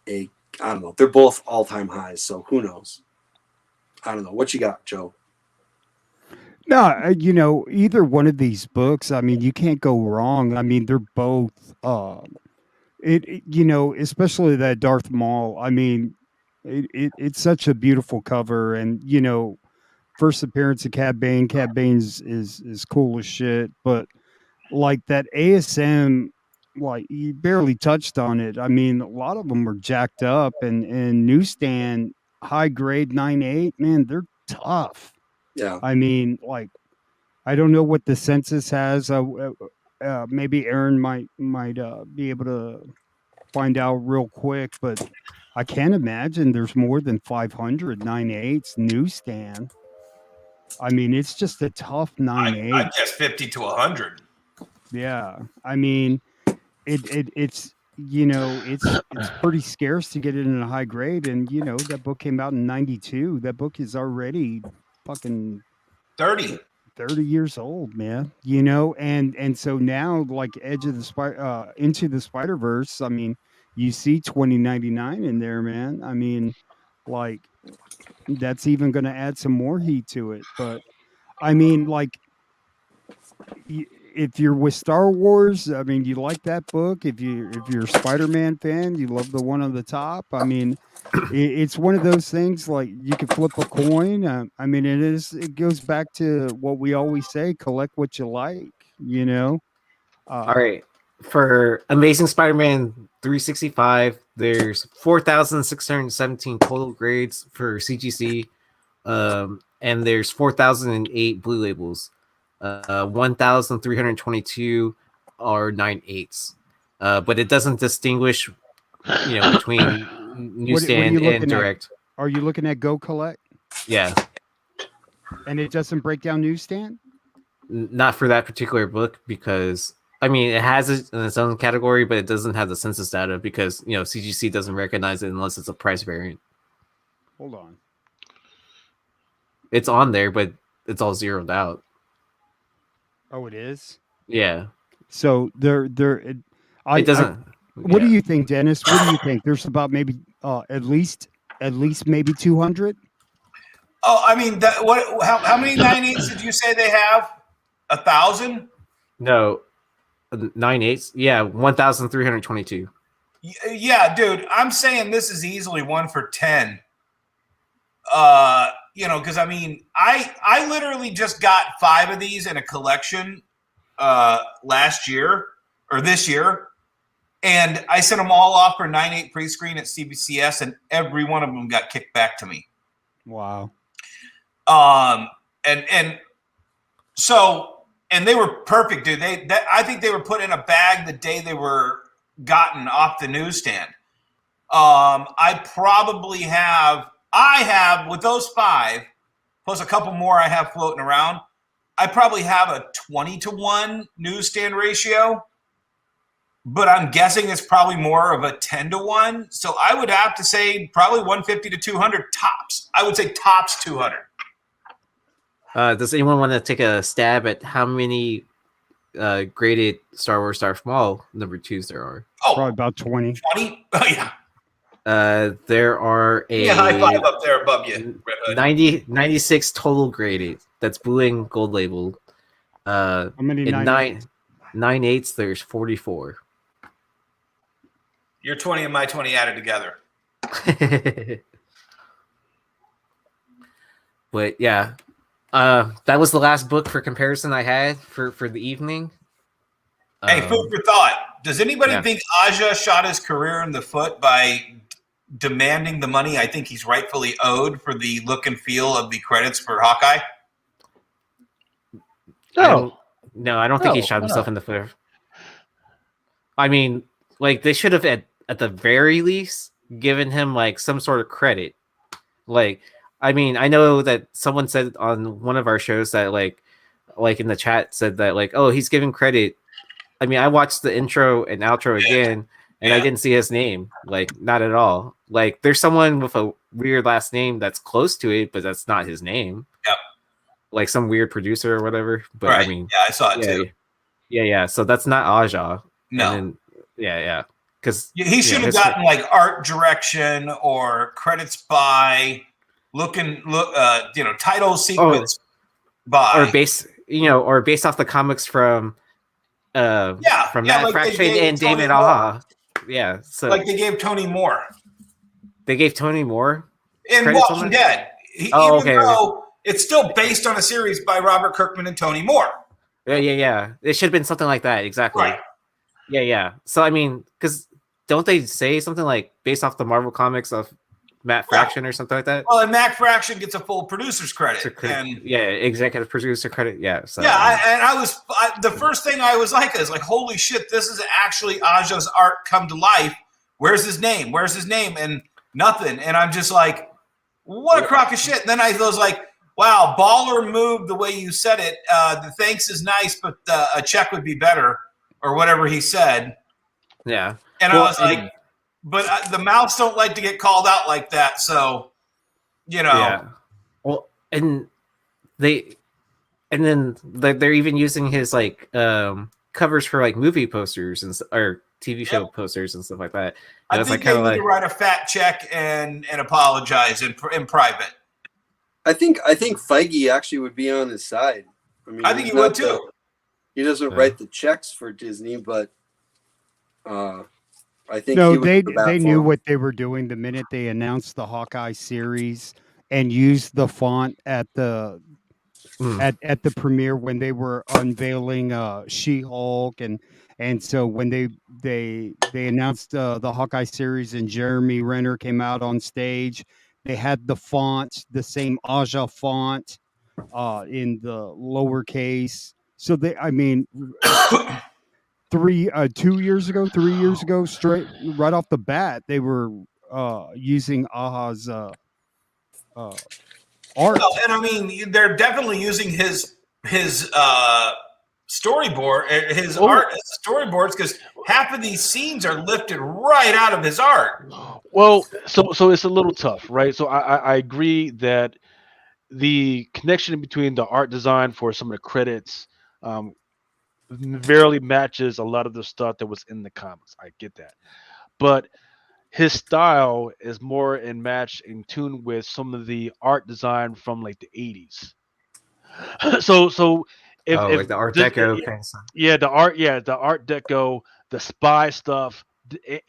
I don't know. They're both all-time highs. So who knows? I don't know. What you got, Joe? No, you know, either one of these books, I mean, you can't go wrong. I mean, they're both, you know, especially that Darth Maul. I mean, it's such a beautiful cover, and you know, first appearance of Cad Bane. Cad Bane's is cool as shit, but like that ASM, like, you barely touched on it. I mean, a lot of them are jacked up, and newsstand high grade 9.8, man, they're tough. Yeah. I mean, like, I don't know what the census has. Maybe Aaron might be able to find out real quick, but I can't imagine there's more than 500 9.8s newsstand. I mean, it's just a tough 9.8. I guess 50 to 100. Yeah, I mean, it's, you know, it's pretty scarce to get it in a high grade, and you know, that book came out in 92. That book is already fucking 30 years old, man. You know, and so now, like, Into the Spider-Verse, I mean, you see 2099 in there, man. I mean, like, that's even going to add some more heat to it. But I mean, like, if you're with Star Wars, I mean, you like that book. If you're a Spider-Man fan, you love the one on the top. I mean, it's one of those things like you can flip a coin. I mean, it goes back to what we always say: collect what you like. You know. All right. For Amazing Spider-Man 365, there's 4,617 total grades for CGC, and there's 4,008 blue labels. 1,322 are 9/8s. But it doesn't distinguish, between newsstand and direct. Are you looking at Go Collect? Yeah. And it doesn't break down newsstand? Not for that particular book, because I mean it has it in its own category, but it doesn't have the census data because CGC doesn't recognize it unless it's a price variant. Hold on. It's on there, but it's all zeroed out. Oh, it is? Yeah. So it doesn't. What do you think, Dennis? What do you think? There's about maybe at least maybe 200. Oh, I mean, how many 9/8s did you say they have? 1,000? No, 9/8s. Yeah, 1,322. Yeah, dude, I'm saying this is easily 1 for 10. Because I mean, I literally just got 5 of these in a collection last year or this year, and I sent them all off for 9/8 pre-screen at CBCS, and every one of them got kicked back to me. Wow. And they were perfect, dude. I think they were put in a bag the day they were gotten off the newsstand. I have with those 5 plus a couple more I have floating around. I probably have a 20-to-1 newsstand ratio, but I'm guessing it's probably more of a 10-to-1. So I would have to say probably 150 to 200 tops. I would say tops 200. Does anyone want to take a stab at how many graded Star Wars Star Small number 2s there are? Oh, probably about 20. 20? Oh, yeah. There are high five up there above you, Red Hood. 96 total graded. That's blue and gold labeled. How many 9/8s? There's 44. Your 20 and my 20 added together. But yeah, that was the last book for comparison I had for the evening. Hey, food for thought. Does anybody think Aja shot his career in the foot by demanding the money I think he's rightfully owed for the look and feel of the credits for Hawkeye? No, I don't think he shot himself in the foot. I mean, like, they should have at the very least given him like some sort of credit. Like, I mean, I know that someone said on one of our shows that like in the chat said that like, oh, he's giving credit. I mean, I watched the intro and outro again, and I didn't see his name. Like, not at all. Like, there's someone with a weird last name that's close to it, but that's not his name. Yep. Like some weird producer or whatever. But right. I mean, yeah, I saw it too. Yeah. So that's not Aja. No. And then, because he should have gotten like art direction or credits by title sequence by or based off the comics from Matt like Fraction and David Aha. Yeah, so like they gave Tony Moore. They gave Tony Moore in Walking Dead. Though it's still based on a series by Robert Kirkman and Tony Moore. Yeah. It should have been something like that, exactly. Right. Yeah. So I mean, because don't they say something like based off the Marvel comics of Matt Fraction or something like that? Well, and Matt Fraction gets a full producer's credit. Executive producer credit. Yeah. So, the first thing I was like is like, holy shit, this is actually Aja's art come to life. Where's his name? And nothing. And I'm just like, what a crock of shit. And then I was like, wow, baller move the way you said it. The thanks is nice, but a check would be better, or whatever he said. Yeah. And I was like, but the Mouths don't like to get called out like that. So, Yeah. Well, and they're even using his like covers for like movie posters or TV show posters and stuff like that. And I think they need to write a fat check and apologize in private. I think Feige actually would be on his side. I think he would too. He doesn't write the checks for Disney, but I think No, he was they the bat they for knew him. what they were doing the minute they announced the Hawkeye series and used the font at the at the premiere when they were unveiling She-Hulk, and so when they announced the Hawkeye series and Jeremy Renner came out on stage, they had the font, the same Aja font in the lowercase. So they, I mean, 2 years ago, 3 years ago, straight right off the bat, they were using Aja's art. Well, and I mean, they're definitely using his storyboard, his art as storyboards, because half of these scenes are lifted right out of his art. Well, so it's a little tough, right? So I agree that the connection between the art design for some of the credits barely matches a lot of the stuff that was in the comics. I get that, but his style is more in match in tune with some of the art design from like the 80s. So if like the Art this, Deco kind of stuff. the art deco, the spy stuff,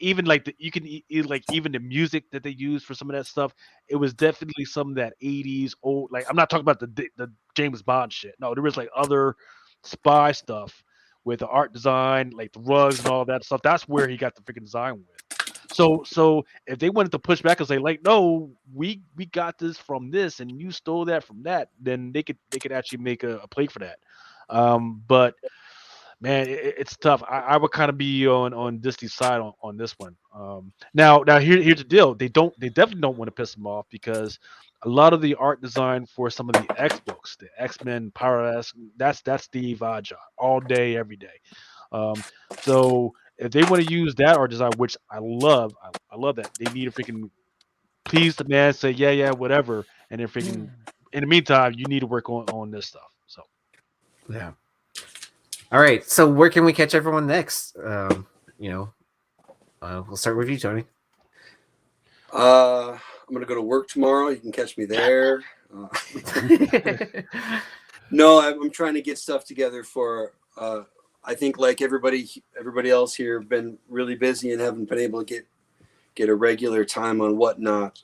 even like the you can like even the music that they use for some of that stuff, it was definitely some of that 80s old, like I'm not talking about the James Bond shit. No, there was like other spy stuff with the art design, like the rugs and all that stuff. That's where he got the freaking design with. So if they wanted to push back and say like, no, we got this from this and you stole that from that, then they could actually make a play for that. But man, it's tough. I would kind of be on Disney's side on this one. Now here's the deal. They definitely don't want to piss them off because a lot of the art design for some of the X books, the X-Men, Power S, that's Steve Aja all day, every day. So if they want to use that art design, which I love, I love that, they need to freaking please the man, say yeah, whatever, and then freaking in the meantime, you need to work on this stuff. So Yeah. All right. So where can we catch everyone next? We'll start with you, Tony. I'm gonna go to work tomorrow. You can catch me there. No, I'm trying to get stuff together for. I think like everybody else here, been really busy and haven't been able to get a regular time on Whatnot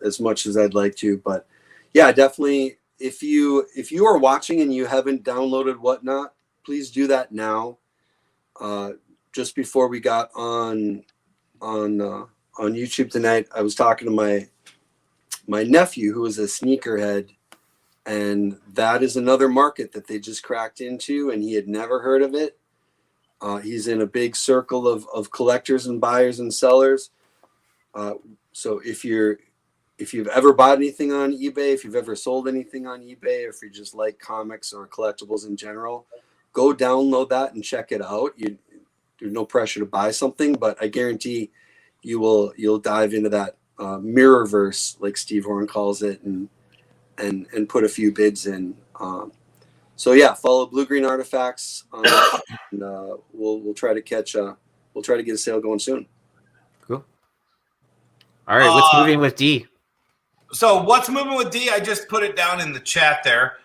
as much as I'd like to. But yeah, definitely. If you are watching and you haven't downloaded Whatnot, please do that now. Just before we got on YouTube tonight, I was talking to my nephew who is a sneakerhead, and that is another market that they just cracked into, and he had never heard of it. He's in a big circle of collectors and buyers and sellers. So if you've ever bought anything on eBay, if you've ever sold anything on eBay, or if you just like comics or collectibles in general, go download that and check it out. There's no pressure to buy something, but I guarantee you'll dive into that mirrorverse, like Steve Horn calls it, and put a few bids in. So yeah, follow Blue Green Artifacts, and we'll try to get a sale going soon. Cool. All right, what's moving with D? So what's moving with D? I just put it down in the chat there.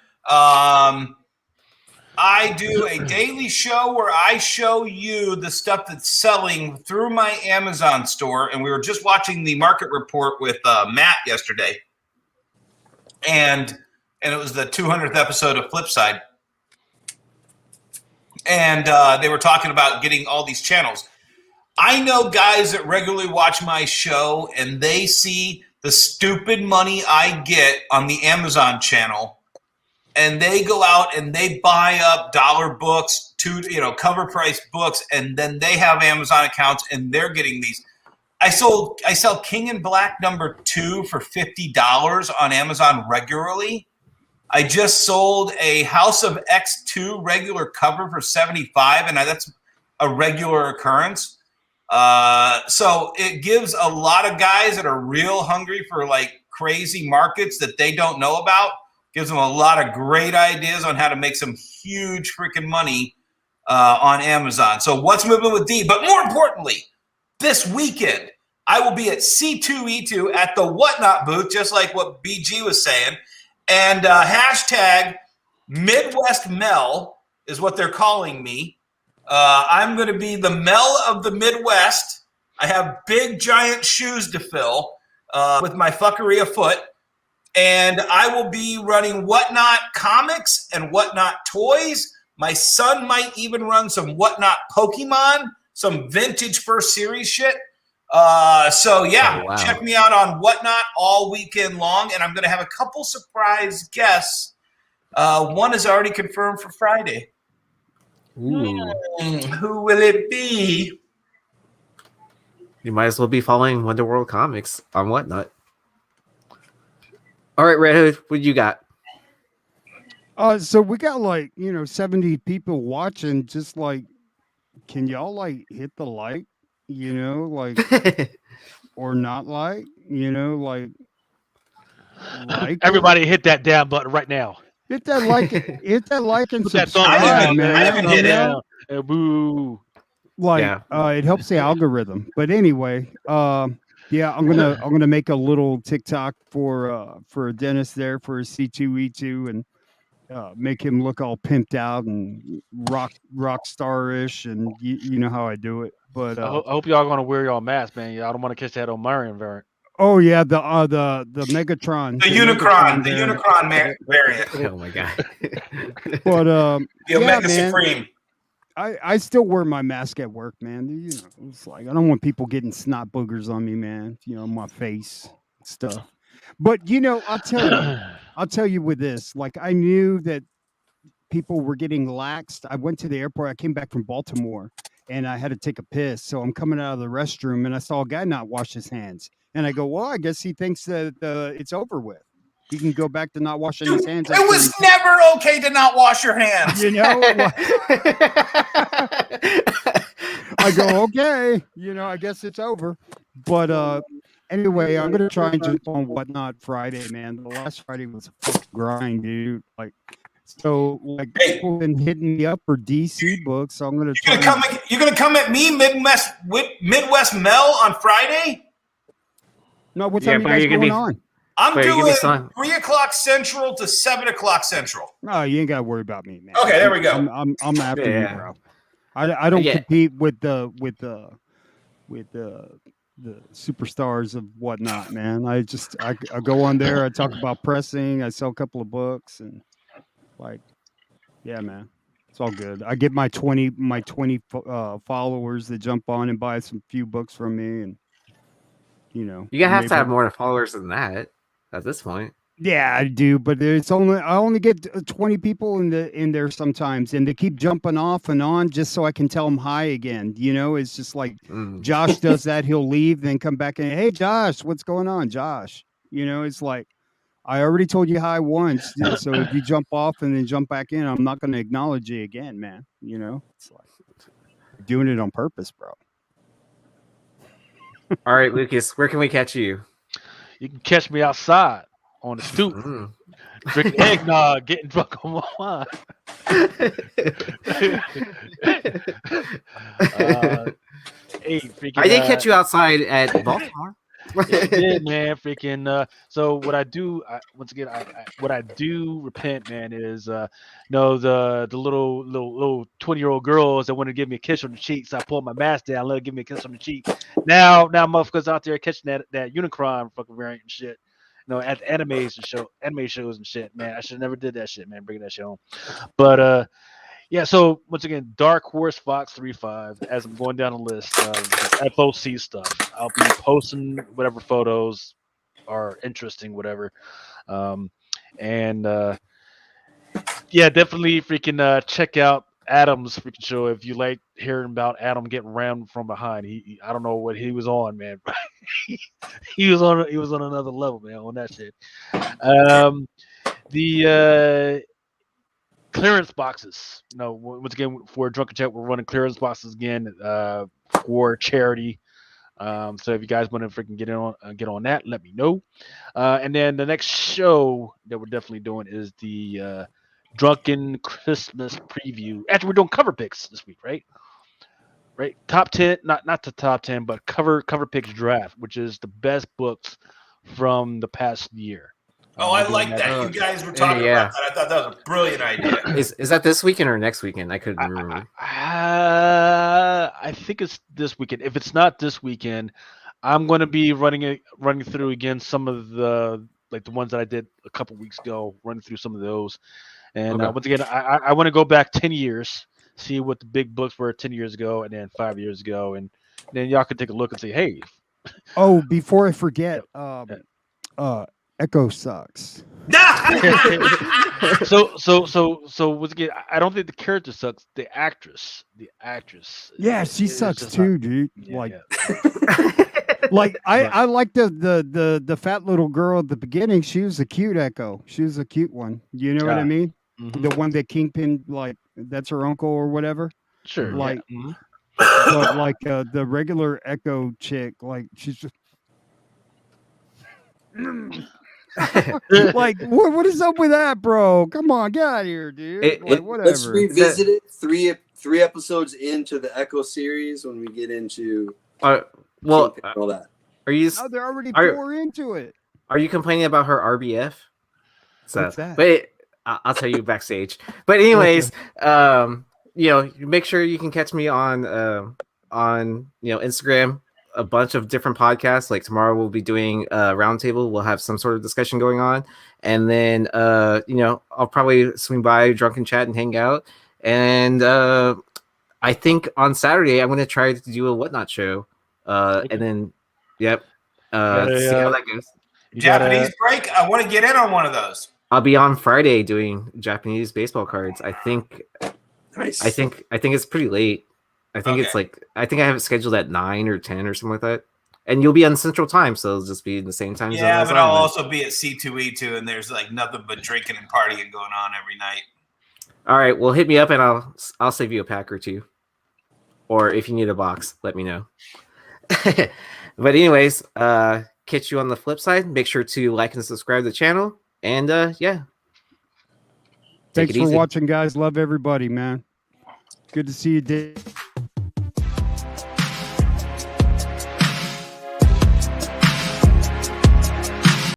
I do a daily show where I show you the stuff that's selling through my Amazon store. And we were just watching the market report with Matt yesterday. And it was the 200th episode of Flipside. And they were talking about getting all these channels. I know guys that regularly watch my show, and they see the stupid money I get on the Amazon channel, and they go out and they buy up dollar books, cover price books, and then they have Amazon accounts and they're getting these. I sell King in Black #2 for $50 on Amazon regularly. I just sold a House of X2 regular cover for $75, and that's a regular occurrence. So it gives a lot of guys that are real hungry for like crazy markets that they don't know about, gives them a lot of great ideas on how to make some huge freaking money on Amazon. So what's moving with D? But more importantly, this weekend, I will be at C2E2 at the Whatnot booth, just like what BG was saying. And hashtag Midwest Mel is what they're calling me. I'm going to be the Mel of the Midwest. I have big, giant shoes to fill with my fuckery afoot. And I will be running Whatnot comics and Whatnot toys. My son might even run some Whatnot Pokemon, some vintage first series shit. Check me out on Whatnot all weekend long. And I'm going to have a couple surprise guests. One is already confirmed for Friday. Who will it be? You might as well be following Wonderworld Comics on Whatnot. All right, Red Hood, what you got? So we got 70 people watching. Just can y'all hit the or not like Everybody hit that damn button right now. Hit that like and Put that subscribe, thumbs down, man. I haven't hit it. Boo. It helps the algorithm. But anyway, I'm gonna make a little TikTok for Dennis there for C2E2 and make him look all pimped out and rock star-ish, and you know how I do it. But I hope y'all gonna wear y'all masks, man. I don't want to catch that O'Marion variant. Oh yeah, the Megatron, the Unicron variant. Oh my god! But the Omega Supreme. I still wear my mask at work, man. It's I don't want people getting snot boogers on me, man. My face stuff. But I'll tell you with this. I knew that people were getting laxed. I went to the airport. I came back from Baltimore, and I had to take a piss. So I'm coming out of the restroom, and I saw a guy not wash his hands. And I go, well, I guess he thinks that it's over with. He can go back to not washing his hands. It was never okay to not wash your hands. I go, okay. I guess it's over. But anyway, I'm going to try and jump on Whatnot Friday, man. The last Friday was a fucking grind, dude. People have been hitting me up for DC books, so I'm going to try. You're going to come at me, Midwest Mel, on Friday? No, what time are you guys going on? I'm doing 3 o'clock Central to 7 o'clock Central. No, you ain't got to worry about me, man. Okay, there we go. I'm after you, bro. I don't compete with the superstars of Whatnot, man. I go on there. I talk about pressing. I sell a couple of books, and man, it's all good. I get my 20 followers that jump on and buy some few books from me, and you have to have more followers than that at this point. Yeah, I do, but I only get 20 people in there sometimes, and they keep jumping off and on just so I can tell them hi again. It's just Josh does that. He'll leave, then come back and, hey, Josh, what's going on, Josh? It's I already told you hi once, so if you jump off and then jump back in, I'm not going to acknowledge you again, man. It's doing it on purpose, bro. All right, Lucas, where can we catch you? You can catch me outside on the stoop, drinking eggnog, getting drunk on my wine. I did catch you outside at Baltimore. Yeah, you did, man. Freaking. So what I do, what I do repent, man, is the little 20-year-old girls that want to give me a kiss on the cheek. So I pull my mask down, let her give me a kiss on the cheek. Now motherfuckers out there catching that Unicron fucking variant and shit. At the anime shows and shit, man. I should never did that shit, man. Bringing that shit home. But so once again, Dark Horse Fox 35. As I'm going down the list of FOC stuff, I'll be posting whatever photos are interesting, whatever. Definitely freaking check out Adam's freaking show if you like hearing about Adam getting rammed from behind. I don't know what he was on, man. he was on another level, man, on that shit. The clearance boxes. Once again, for Drunken Chat, we're running clearance boxes again for charity. So if you guys want to freaking get on that, let me know. And then the next show that we're definitely doing is the Drunken Christmas preview. Actually, we're doing cover picks this week, right? Right, top 10, not the top 10, but cover picks draft, which is the best books from the past year. Oh, I like that. You guys were talking about that. I thought that was a brilliant idea. Is that this weekend or next weekend? I couldn't remember. I think it's this weekend. If it's not this weekend, I'm going to be running through again some of the ones that I did a couple weeks ago. Running through some of those, and once again, I want to go back 10 years, see what the big books were 10 years ago, and then 5 years ago, and then y'all can take a look and say, hey. Oh, before I forget, Echo sucks. so once again, I don't think the character sucks. The actress. Yeah, she sucks too, not, dude. Yeah. Like I like the fat little girl at the beginning. She was a cute Echo. She was a cute one. You know what I mean? Mm-hmm. The one that Kingpin, like, that's her uncle or whatever. Sure. Like, but like the regular Echo chick, like she's just. Like, what is up with that, bro? Come on, get out of here, dude. Whatever. Let's revisit it three episodes into the Echo series when we get into all that. Are you? Oh, they're already 4 into it. Are you complaining about her RBF? So, what's that? But I'll tell you backstage. But anyways, make sure you can catch me on Instagram. A bunch of different podcasts. Like tomorrow we'll be doing Roundtable. We'll have some sort of discussion going on, and then I'll probably swing by Drunken Chat and hang out. And I think on Saturday I'm going to try to do a Whatnot show. And then see how that goes. Japanese break. I want to get in on one of those. I'll be on Friday doing Japanese baseball cards. I think. Nice. I think it's pretty late. I think it's I think I have it scheduled at 9 or 10 or something like that. And you'll be on Central Time, so it'll just be the same time. Yeah, but I'll also be at C2E2, and there's like nothing but drinking and partying going on every night. All right, well, hit me up, and I'll save you a pack or two. Or if you need a box, let me know. But anyways, catch you on the flip side. Make sure to like and subscribe to the channel. And thanks for watching, guys. Love everybody, man. Good to see you, Dave.